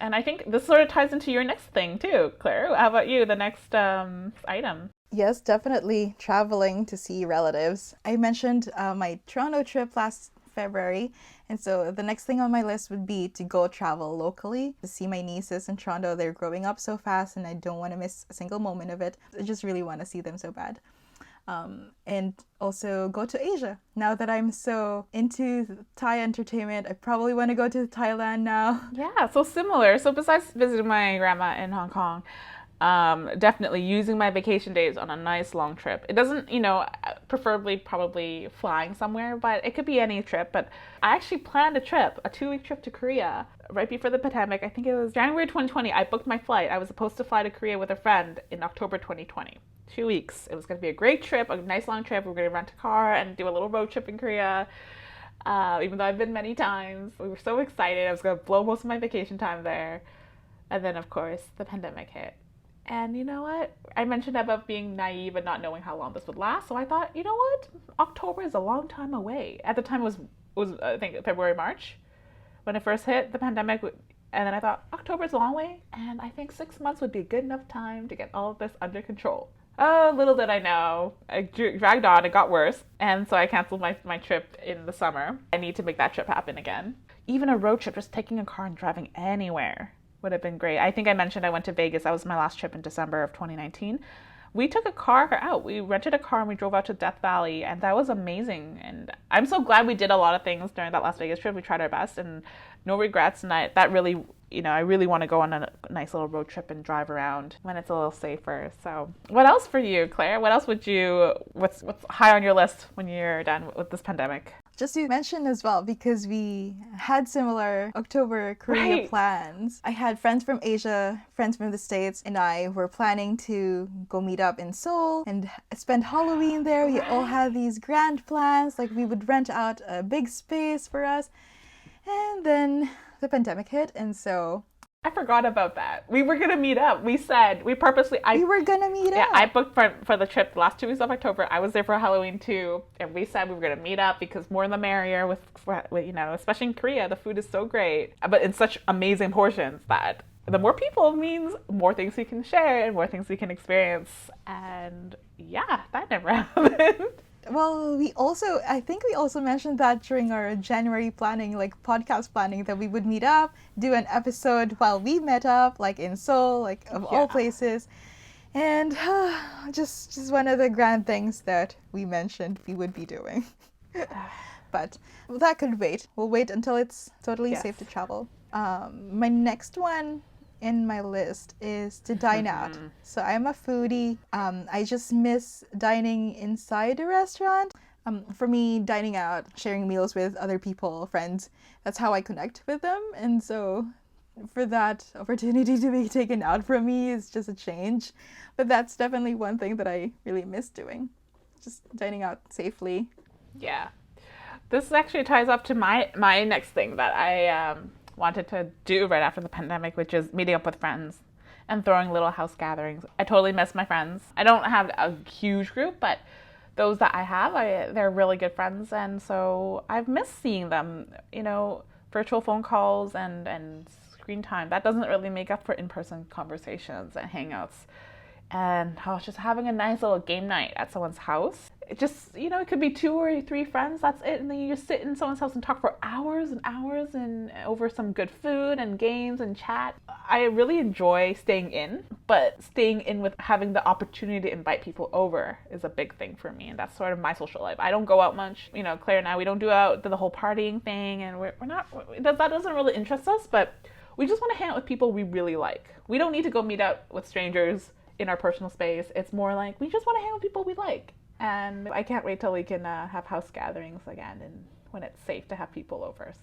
And I think this sort of ties into your next thing too, Claire. How about you, the next item? Yes, definitely traveling to see relatives. I mentioned my Toronto trip last February, and so the next thing on my list would be to go travel locally to see my nieces in Toronto. They're growing up so fast, and I don't want to miss a single moment of it. I just really want to see them so bad. And also go to Asia. Now that I'm so into Thai entertainment, I probably want to go to Thailand now. Yeah, so similar. So besides visiting my grandma in Hong Kong, definitely using my vacation days on a nice long trip. It doesn't, preferably probably flying somewhere, but it could be any trip. But I actually planned a 2-week trip to Korea right before the pandemic. I think it was January 2020. I booked my flight. I was supposed to fly to Korea with a friend in October 2020. 2 weeks. It was going to be a great trip, a nice long trip. We were going to rent a car and do a little road trip in Korea. Even though I've been many times, we were so excited. I was going to blow most of my vacation time there. And then, of course, the pandemic hit. And you know what? I mentioned about being naive and not knowing how long this would last. So I thought, you know what? October is a long time away. At the time, it was I think February, March when it first hit. The pandemic And then I thought, October's a long way, and I think 6 months would be a good enough time to get all of this under control. Oh, little did I know. I dragged on, it got worse, and so I canceled my trip in the summer. I need to make that trip happen again. Even a road trip, just taking a car and driving anywhere would have been great. I think I mentioned I went to Vegas. That was my last trip in December of 2019. We took a car out. We rented a car and we drove out to Death Valley, and that was amazing. And I'm so glad we did a lot of things during that Las Vegas trip. We tried our best, and no regrets. And that really, I really want to go on a nice little road trip and drive around when it's a little safer. So, what else for you, Claire? What else what's high on your list when you're done with this pandemic? Just to mention as well, because we had similar October Korea plans. I had friends from Asia, friends from the States, and I were planning to go meet up in Seoul and spend Halloween there. We all had these grand plans, like we would rent out a big space for us. And then the pandemic hit, and so I forgot about that. We were gonna meet up. We said we were gonna meet up. Yeah, I booked for the trip the last 2 weeks of October. I was there for Halloween too, and we said we were gonna meet up because more the merrier. With especially in Korea, the food is so great, but in such amazing portions that the more people means more things we can share and more things we can experience. And yeah, that never happened. Well, I think we also mentioned that during our January planning, like podcast planning, that we would meet up, do an episode while we met up, like in Seoul, like of all places. And just one of the grand things that we mentioned we would be doing. But that could wait. We'll wait until it's totally safe to travel. My next one in my list is to dine out. So I'm a foodie. I just miss dining inside a restaurant. For me, dining out, sharing meals with other people, friends, that's how I connect with them. And so for that opportunity to be taken out from me is just a change. But that's definitely one thing that I really miss doing. Just dining out safely. Yeah. This actually ties up to my next thing that I wanted to do right after the pandemic, which is meeting up with friends and throwing little house gatherings. I totally miss my friends. I don't have a huge group, but those that I have, they're really good friends, and so I've missed seeing them. Virtual phone calls and screen time, that doesn't really make up for in-person conversations and hangouts. And just having a nice little game night at someone's house. It just, it could be 2 or 3 friends, that's it. And then you just sit in someone's house and talk for hours and hours and over some good food and games and chat. I really enjoy staying in, but staying in with having the opportunity to invite people over is a big thing for me. And that's sort of my social life. I don't go out much. Claire and I, we don't do the whole partying thing, and that doesn't really interest us, but we just want to hang out with people we really like. We don't need to go meet up with strangers in our personal space. It's more like we just want to hang with people we like. And I can't wait till we can have house gatherings again, and when it's safe to have people over.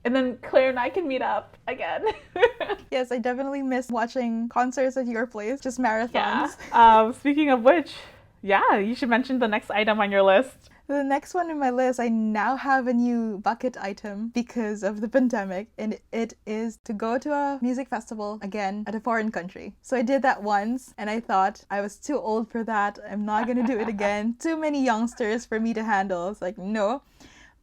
And then Claire and I can meet up again. Yes, I definitely miss watching concerts at your place, just marathons. Yeah. Speaking of which, you should mention the next item on your list. The next one in my list, I now have a new bucket item because of the pandemic, and it is to go to a music festival again at a foreign country. So I did that once, and I thought I was too old for that. I'm not going to do it again. Too many youngsters for me to handle. It's like, no.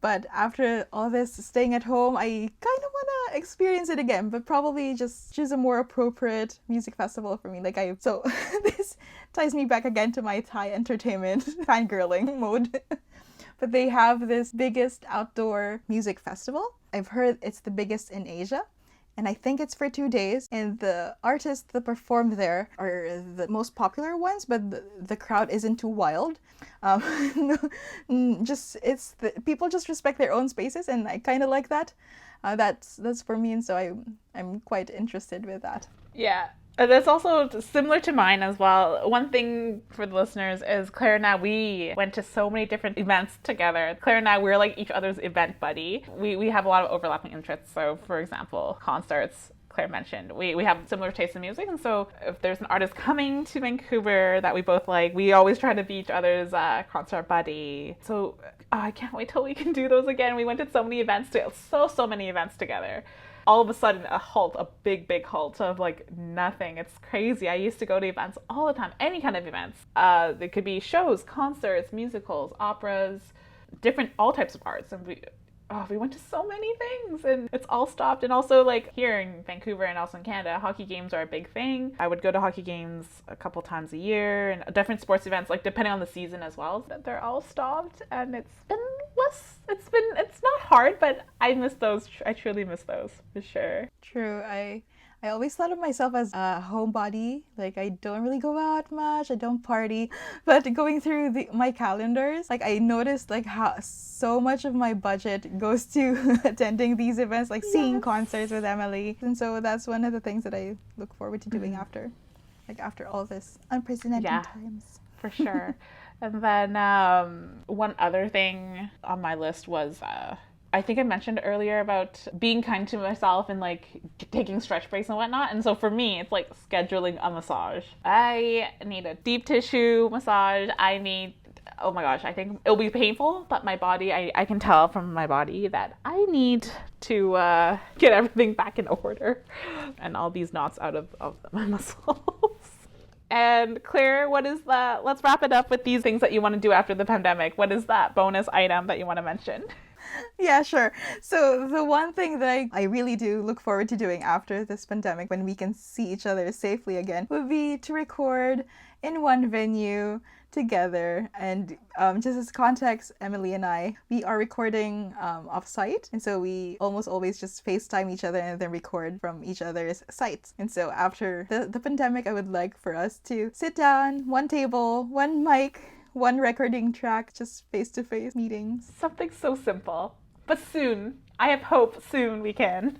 But after all this staying at home, I kind of want to experience it again, but probably just choose a more appropriate music festival for me. So this ties me back again to my Thai entertainment fangirling mode. But they have this biggest outdoor music festival. I've heard it's the biggest in Asia, and I think it's for 2 days. And the artists that perform there are the most popular ones, but the crowd isn't too wild. People just respect their own spaces, and I kind of like that. That's for me, and so I'm quite interested with that. Yeah. That's also similar to mine as well. One thing for the listeners is Claire and I, we went to so many different events together. Claire and I, we're like each other's event buddy. We have a lot of overlapping interests. So, for example, concerts, Claire mentioned. We have similar tastes in music, and so if there's an artist coming to Vancouver that we both like, we always try to be each other's concert buddy. So I can't wait till we can do those again. We went to so many events, so many events together. All of a sudden, a big halt of like nothing. It's crazy. I used to go to events all the time, any kind of events. There could be shows, concerts, musicals, operas, all types of arts. And we went to so many things and it's all stopped. And also, like, here in Vancouver and also in Canada, hockey games are a big thing. I would go to hockey games a couple times a year and different sports events, like depending on the season as well. But they're all stopped, and it's been less. It's not hard, but I miss those. I truly miss those for sure. True. I always thought of myself as a homebody. Like, I don't really go out much. I don't party. But going through my calendars, like, I noticed like how so much of my budget goes to attending these events, like seeing concerts with Emily. And so that's one of the things that I look forward to doing after all this unprecedented times. For sure. And then one other thing on my list was I think I mentioned earlier about being kind to myself and like taking stretch breaks and whatnot. And so for me, it's like scheduling a massage. I need a deep tissue massage. Oh my gosh, I think it'll be painful, but my body, I can tell from my body that I need to get everything back in order and all these knots out of my muscles. And Claire, what is let's wrap it up with these things that you want to do after the pandemic. What is that bonus item that you want to mention? Yeah, sure. So the one thing that I really do look forward to doing after this pandemic, when we can see each other safely again, would be to record in one venue together. And just as context, Emily and I, we are recording off-site. And so we almost always just FaceTime each other and then record from each other's sites. And so after the pandemic, I would like for us to sit down, one table, one mic, one recording track, just face-to-face meetings. Something so simple. But soon. I have hope soon we can.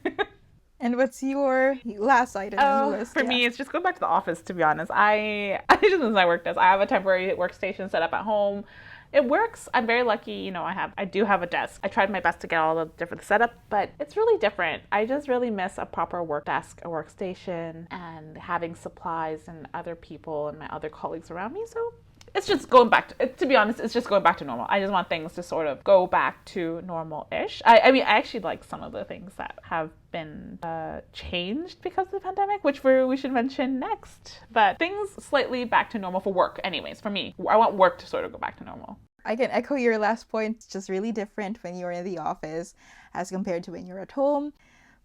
And what's your last item on the list? For me, it's just going back to the office, to be honest. I just as I work does. I have a temporary workstation set up at home. It works. I'm very lucky, you know, I do have a desk. I tried my best to get all the different setup, but it's really different. I just really miss a proper work desk, a workstation, and having supplies and other people and my other colleagues around me. So it's just going back to be honest, it's just going back to normal. I just want things to sort of go back to normal-ish. I mean, I actually like some of the things that have been changed because of the pandemic, which we should mention next. But things slightly back to normal for work anyways, for me. I want work to sort of go back to normal. I can echo your last point. It's just really different when you're in the office as compared to when you're at home.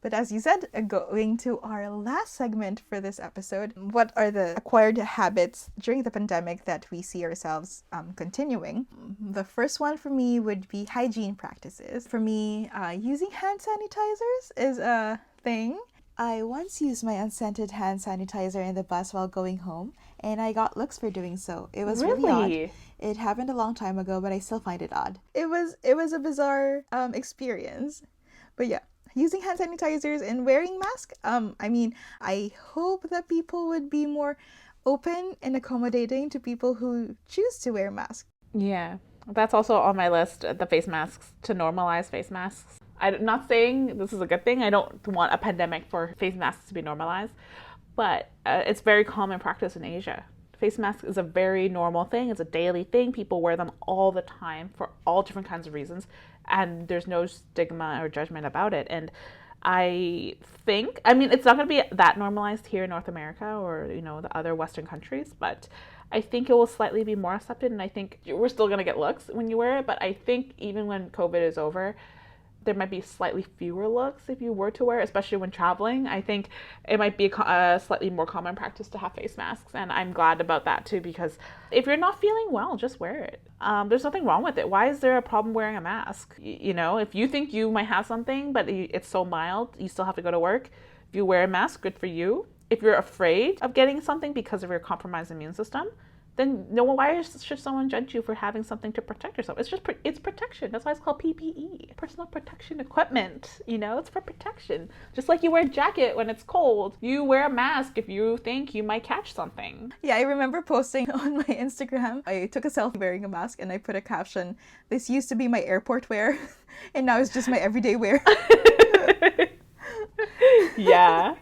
But as you said, going to our last segment for this episode, what are the acquired habits during the pandemic that we see ourselves continuing? The first one for me would be hygiene practices. For me, using hand sanitizers is a thing. I once used my unscented hand sanitizer in the bus while going home, and I got looks for doing so. It was really odd. It happened a long time ago, but I still find it odd. It was a bizarre experience. But yeah. Using hand sanitizers and wearing masks. I mean, I hope that people would be more open and accommodating to people who choose to wear masks. Yeah, that's also on my list, the face masks, to normalize face masks. I'm not saying this is a good thing. I don't want a pandemic for face masks to be normalized, but it's very common practice in Asia. Face mask is a very normal thing. It's a daily thing. People wear them all the time for all different kinds of reasons. And there's no stigma or judgment about it. And I think, I mean, it's not going to be that normalized here in North America or, you know, the other Western countries, but I think it will slightly be more accepted. And I think we're still going to get looks when you wear it. But I think even when COVID is over, there might be slightly fewer looks if you were to wear it, especially when traveling. I think it might be a slightly more common practice to have face masks, and I'm glad about that too, because if you're not feeling well, just wear it. There's nothing wrong with it. Why is there a problem wearing a mask? You know, if you think you might have something, but it's so mild, you still have to go to work. If you wear a mask, good for you. If you're afraid of getting something because of your compromised immune system, then why should someone judge you for having something to protect yourself? It's protection. That's why it's called PPE, personal protection equipment. You know, it's for protection. Just like you wear a jacket when it's cold, you wear a mask if you think you might catch something. Yeah, I remember posting on my Instagram. I took a selfie wearing a mask and I put a caption, "This used to be my airport wear, and now it's just my everyday wear." Yeah.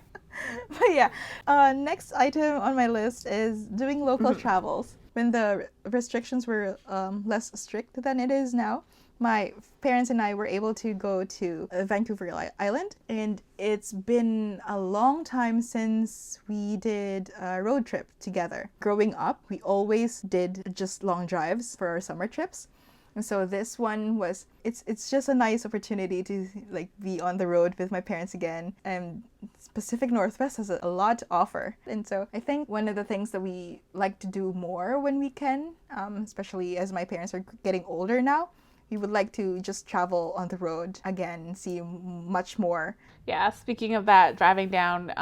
But yeah, next item on my list is doing local travels. When the restrictions were less strict than it is now, my parents and I were able to go to Vancouver Island, and it's been a long time since we did a road trip together. Growing up, we always did just long drives for our summer trips. And so this one was it's just a nice opportunity to like be on the road with my parents again. And Pacific Northwest has a lot to offer. And so I think one of the things that we like to do more when we can, especially as my parents are getting older now, we would like to just travel on the road again and see much more. Yeah, speaking of that, driving down,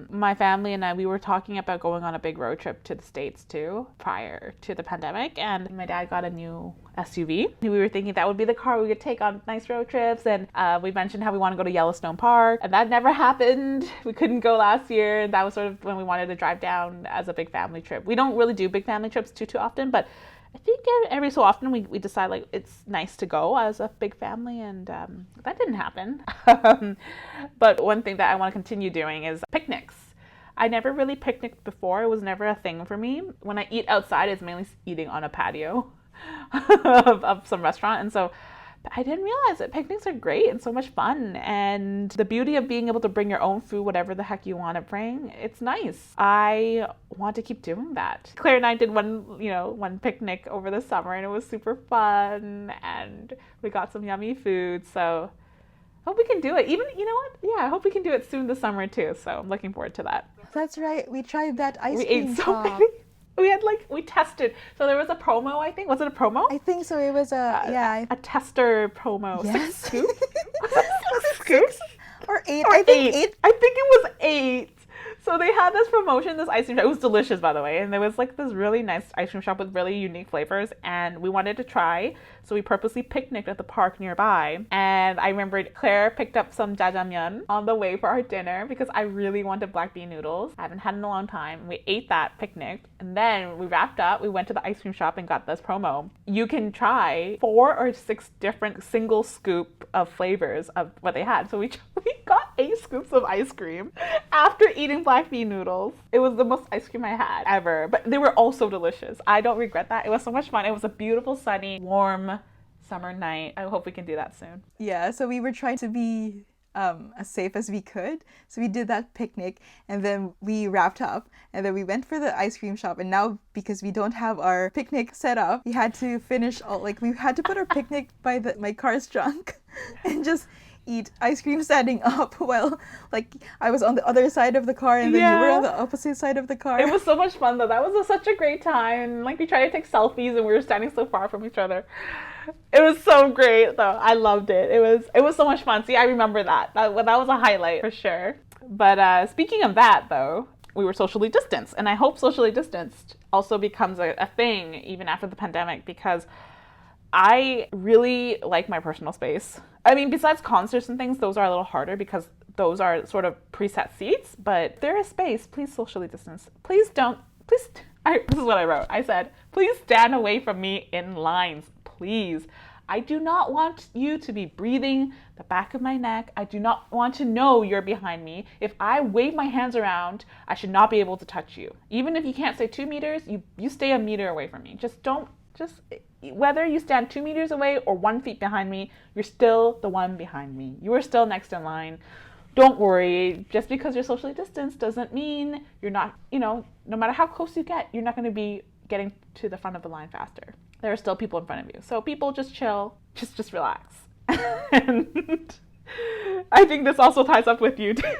my family and I, we were talking about going on a big road trip to the States too, prior to the pandemic. And my dad got a new SUV. We were thinking that would be the car we could take on nice road trips. And we mentioned how we want to go to Yellowstone Park. And that never happened. We couldn't go last year. And that was sort of when we wanted to drive down as a big family trip. We don't really do big family trips too often, but I think every so often we decide like it's nice to go as a big family, and that didn't happen. But one thing that I want to continue doing is picnics. I never really picnicked before. It was never a thing for me. When I eat outside, it's mainly eating on a patio of some restaurant. And so I didn't realize that picnics are great and so much fun. And the beauty of being able to bring your own food, whatever the heck you want to bring, it's nice. I want to keep doing that. Claire and I did one picnic over the summer, and it was super fun. And we got some yummy food. So I hope we can do it. Even, you know what? Yeah, I hope we can do it soon this summer too. So I'm looking forward to that. That's right. We tried that ice We cream ate so shop. many. We tested. So there was a promo, I think. Was it a promo? I think so. It was A tester promo. Yes. 6 scoops? 6 scoops? or 8. Or I think 8. 8. I think it was 8. So they had this promotion, this ice cream shop. It was delicious, by the way. And there was like this really nice ice cream shop with really unique flavors. And we wanted to try. So we purposely picnicked at the park nearby. And I remember Claire picked up some jjajangmyeon on the way for our dinner because I really wanted black bean noodles. I haven't had in a long time. We ate that, picnic. And then we wrapped up. We went to the ice cream shop and got this promo. You can try 4 or 6 different single scoop of flavors of what they had. So we got 8 scoops of ice cream after eating black bean noodles. It was the most ice cream I had ever, but they were also delicious. I don't regret that. It was so much fun. It was a beautiful, sunny, warm summer night. I hope we can do that soon. Yeah, so we were trying to be as safe as we could. So we did that picnic, and then we wrapped up, and then we went for the ice cream shop. And now, because we don't have our picnic set up, we had to finish we had to put our picnic by my car's trunk and just eat ice cream standing up while like I was on the other side of the car and then you were on the opposite side of the car. It was so much fun though. That was such a great time. Like we tried to take selfies and we were standing so far from each other. It was so great though. I loved it. It was so much fun. See, I remember that. That was a highlight for sure. But speaking of that though, we were socially distanced, and I hope socially distanced also becomes a thing even after the pandemic, because I really like my personal space. I mean, besides concerts and things, those are a little harder because those are sort of preset seats. But if there is space, please socially distance. This is what I wrote. I said, please stand away from me in lines, please. I do not want you to be breathing the back of my neck. I do not want to know you're behind me. If I wave my hands around, I should not be able to touch you. Even if you can't say 2 meters, you stay a meter away from me. Whether you stand 2 meters away or 1 feet behind me, you're still the one behind me. You are still next in line. Don't worry. Just because you're socially distanced doesn't mean you're not, no matter how close you get, you're not going to be getting to the front of the line faster. There are still people in front of you. So people just chill, just relax. And I think this also ties up with you too.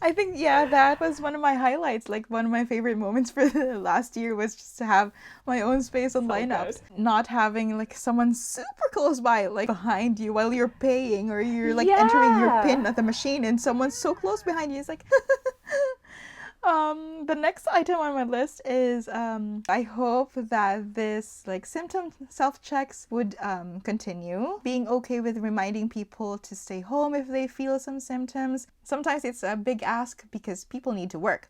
I think, yeah, that was one of my highlights. Like, one of my favorite moments for the last year was just to have my own space on lineups. Good. Not having, like, someone super close by, like, behind you while you're paying or you're, like, entering your PIN at the machine and someone's so close behind you. It's like... The next item on my list is I hope that this like symptom self-checks would continue. Being okay with reminding people to stay home if they feel some symptoms. Sometimes it's a big ask because people need to work.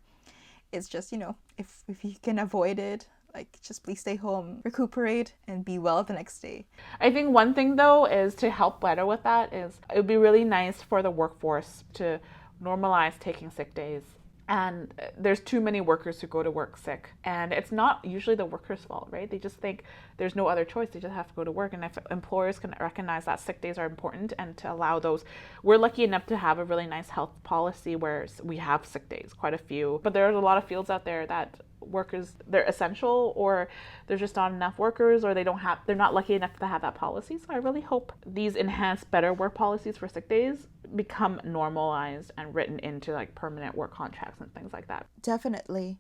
It's just, if you can avoid it, like, just please stay home, recuperate, and be well the next day. I think one thing, though, is to help better with that is it would be really nice for the workforce to normalize taking sick days. And there's too many workers who go to work sick. And it's not usually the worker's fault, right? They just think there's no other choice. They just have to go to work. And if employers can recognize that sick days are important and to allow those, we're lucky enough to have a really nice health policy where we have sick days, quite a few. But there's a lot of fields out there that workers, they're essential, or there's just not enough workers, or they're not lucky enough to have that policy. So I really hope these enhanced better work policies for sick days become normalized and written into like permanent work contracts and things like that. Definitely.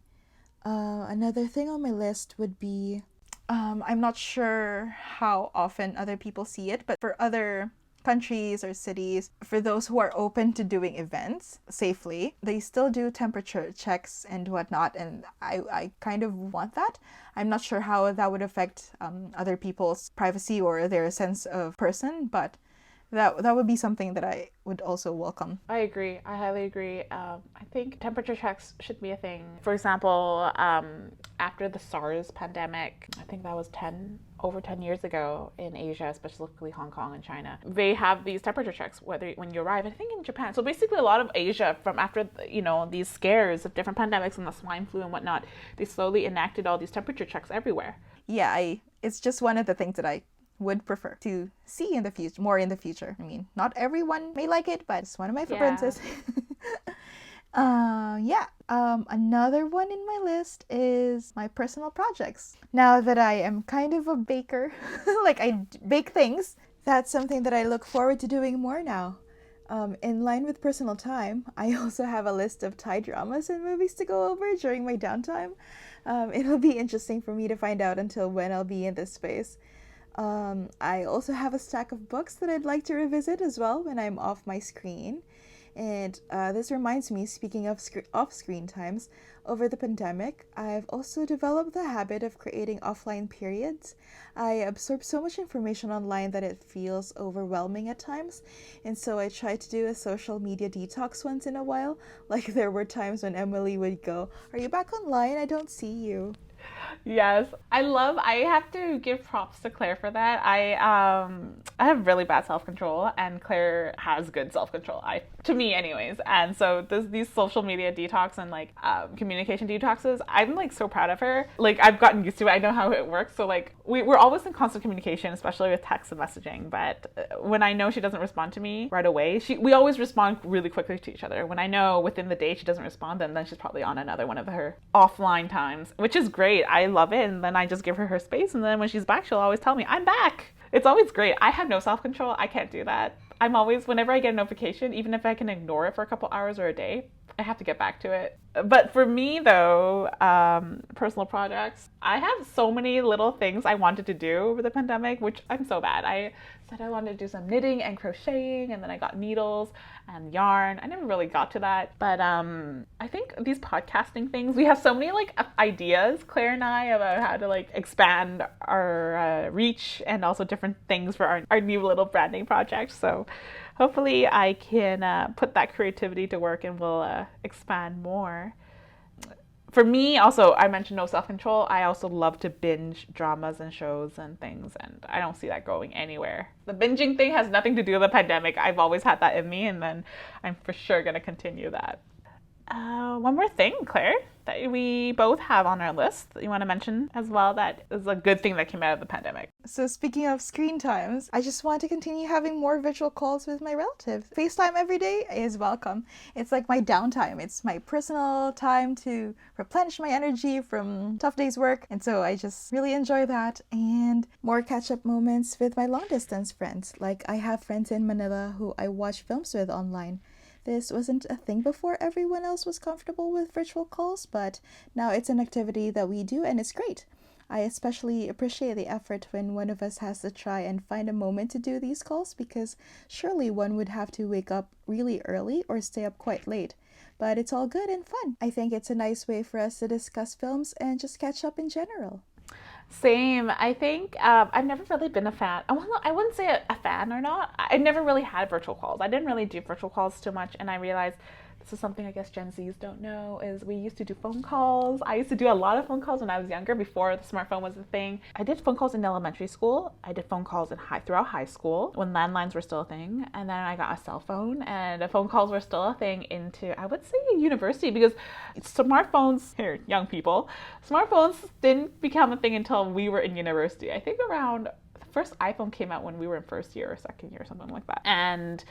Another thing on my list would be, I'm not sure how often other people see it, but for other countries or cities, for those who are open to doing events safely, they still do temperature checks and whatnot, and I kind of want that. I'm not sure how that would affect other people's privacy or their sense of person, but that would be something that I would also welcome. I agree. I highly agree. I think temperature checks should be a thing. For example, after the SARS pandemic, I think that was over 10 years ago in Asia, specifically Hong Kong and China, they have these temperature checks when you arrive. I think in Japan. So basically, a lot of Asia from after these scares of different pandemics and the swine flu and whatnot, they slowly enacted all these temperature checks everywhere. Yeah, it's just one of the things that I would prefer to see in the future, more in the future. I mean, not everyone may like it, but it's one of my preferences. Another one in my list is my personal projects. Now that I am kind of a baker, like I bake things, that's something that I look forward to doing more now. In line with personal time, I also have a list of Thai dramas and movies to go over during my downtime. It'll be interesting for me to find out until when I'll be in this space. I also have a stack of books that I'd like to revisit as well when I'm off my screen. And this reminds me, speaking of off-screen times, over the pandemic, I've also developed the habit of creating offline periods. I absorb so much information online that it feels overwhelming at times, and so I try to do a social media detox once in a while. Like there were times when Emily would go, "Are you back online? I don't see you." Yes, I have to give props to Claire for that. I have really bad self-control, and Claire has good self-control, to me anyways. And so these social media detox and like communication detoxes, I'm like so proud of her. Like I've gotten used to it. I know how it works. So like we're always in constant communication, especially with text and messaging. But when I know she doesn't respond to me right away, we always respond really quickly to each other. When I know within the day she doesn't respond, then she's probably on another one of her offline times, which is great. I love it. And then I just give her space. And then when she's back, she'll always tell me, "I'm back." It's always great. I have no self-control. I can't do that. I'm always, whenever I get a notification, even if I can ignore it for a couple hours or a day, I have to get back to it. But for me though, personal projects, I have so many little things I wanted to do over the pandemic, which I'm so bad. I said I wanted to do some knitting and crocheting, and then I got needles and yarn. I never really got to that. But I think these podcasting things, we have so many like ideas, Claire and I, about how to like expand our reach and also different things for our new little branding project. So hopefully I can put that creativity to work and we'll expand more. For me, also, I mentioned no self-control. I also love to binge dramas and shows and things, and I don't see that going anywhere. The binging thing has nothing to do with the pandemic. I've always had that in me, and then I'm for sure going to continue that. One more thing, Claire, that we both have on our list that you want to mention as well that is a good thing that came out of the pandemic. So speaking of screen times, I just want to continue having more virtual calls with my relatives. FaceTime every day is welcome. It's like my downtime. It's my personal time to replenish my energy from tough day's work. And so I just really enjoy that. And more catch-up moments with my long-distance friends. Like I have friends in Manila who I watch films with online. This wasn't a thing before everyone else was comfortable with virtual calls, but now it's an activity that we do and it's great. I especially appreciate the effort when one of us has to try and find a moment to do these calls because surely one would have to wake up really early or stay up quite late. But it's all good and fun. I think it's a nice way for us to discuss films and just catch up in general. Same. I think I've never really been a fan. I wouldn't say a fan or not. I never really had virtual calls. I didn't really do virtual calls too much, and I realized this is something I guess Gen Zs don't know, is we used to do phone calls. I used to do a lot of phone calls when I was younger, before the smartphone was a thing. I did phone calls in elementary school. I did phone calls throughout high school when landlines were still a thing. And then I got a cell phone, and the phone calls were still a thing into, I would say, university, because smartphones, here, young people, smartphones didn't become a thing until we were in university. I think around the first iPhone came out when we were in first year or second year or something like that. And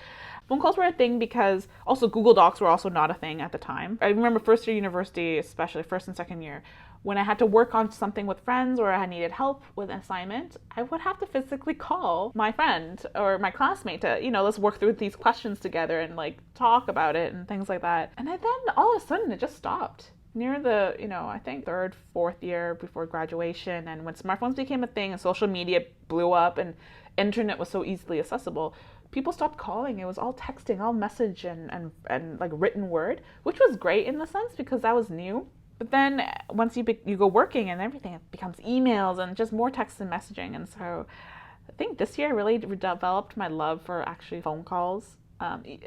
phone calls were a thing because also Google Docs were also not a thing at the time. I remember first year university, especially first and second year, when I had to work on something with friends or I needed help with an assignment, I would have to physically call my friend or my classmate to, let's work through these questions together and like talk about it and things like that. And then all of a sudden it just stopped near the, I think third, fourth year before graduation. And when smartphones became a thing and social media blew up and internet was so easily accessible, people stopped calling. It was all texting, all message and like written word, which was great in the sense because that was new. But then once you go working and everything, it becomes emails and just more text and messaging. And so I think this year I really developed my love for actually phone calls,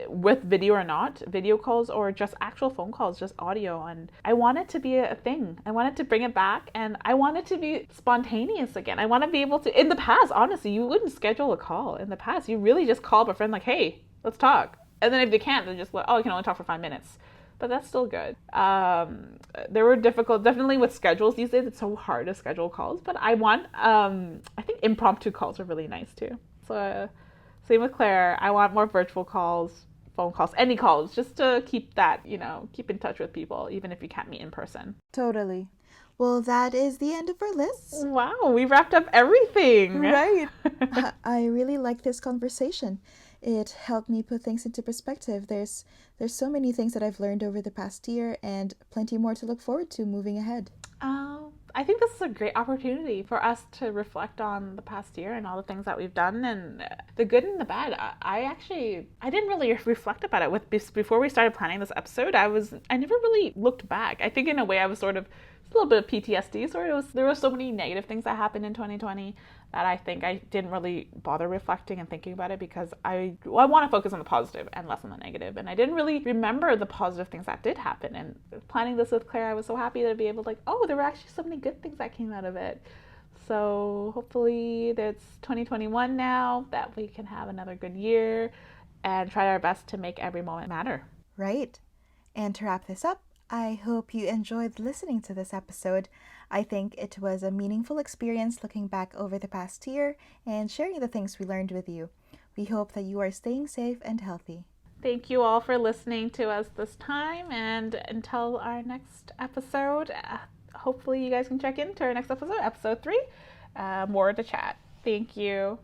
with video or not, video calls or just actual phone calls, just audio. And I want it to be a thing. I wanted to bring it back, and I want it to be spontaneous again. I want to be able to, in the past, honestly, you wouldn't schedule a call. In the past, you really just call up a friend like, hey, let's talk. And then if they can't, they're just like, oh, you can only talk for 5 minutes. But that's still good. They were difficult, definitely with schedules these days. It's so hard to schedule calls, but I think impromptu calls are really nice too. So same with Claire. I want more virtual calls, phone calls, any calls, just to keep that, keep in touch with people, even if you can't meet in person. Totally. Well, that is the end of our list. Wow, we wrapped up everything. Right. I really like this conversation. It helped me put things into perspective. There's so many things that I've learned over the past year and plenty more to look forward to moving ahead. I think this is a great opportunity for us to reflect on the past year and all the things that we've done and the good and the bad. I didn't really reflect about it before we started planning this episode. I never really looked back. I think in a way I was sort of a little bit of PTSD. There were so many negative things that happened in 2020 that I think I didn't really bother reflecting and thinking about it because I want to focus on the positive and less on the negative. And I didn't really remember the positive things that did happen. And planning this with Claire, I was so happy to be able to there were actually so many good things that came out of it. So hopefully it's 2021 now, that we can have another good year and try our best to make every moment matter. Right. And to wrap this up, I hope you enjoyed listening to this episode. I think it was a meaningful experience looking back over the past year and sharing the things we learned with you. We hope that you are staying safe and healthy. Thank you all for listening to us this time, and until our next episode, hopefully you guys can check into our next episode, episode 3, more to chat. Thank you.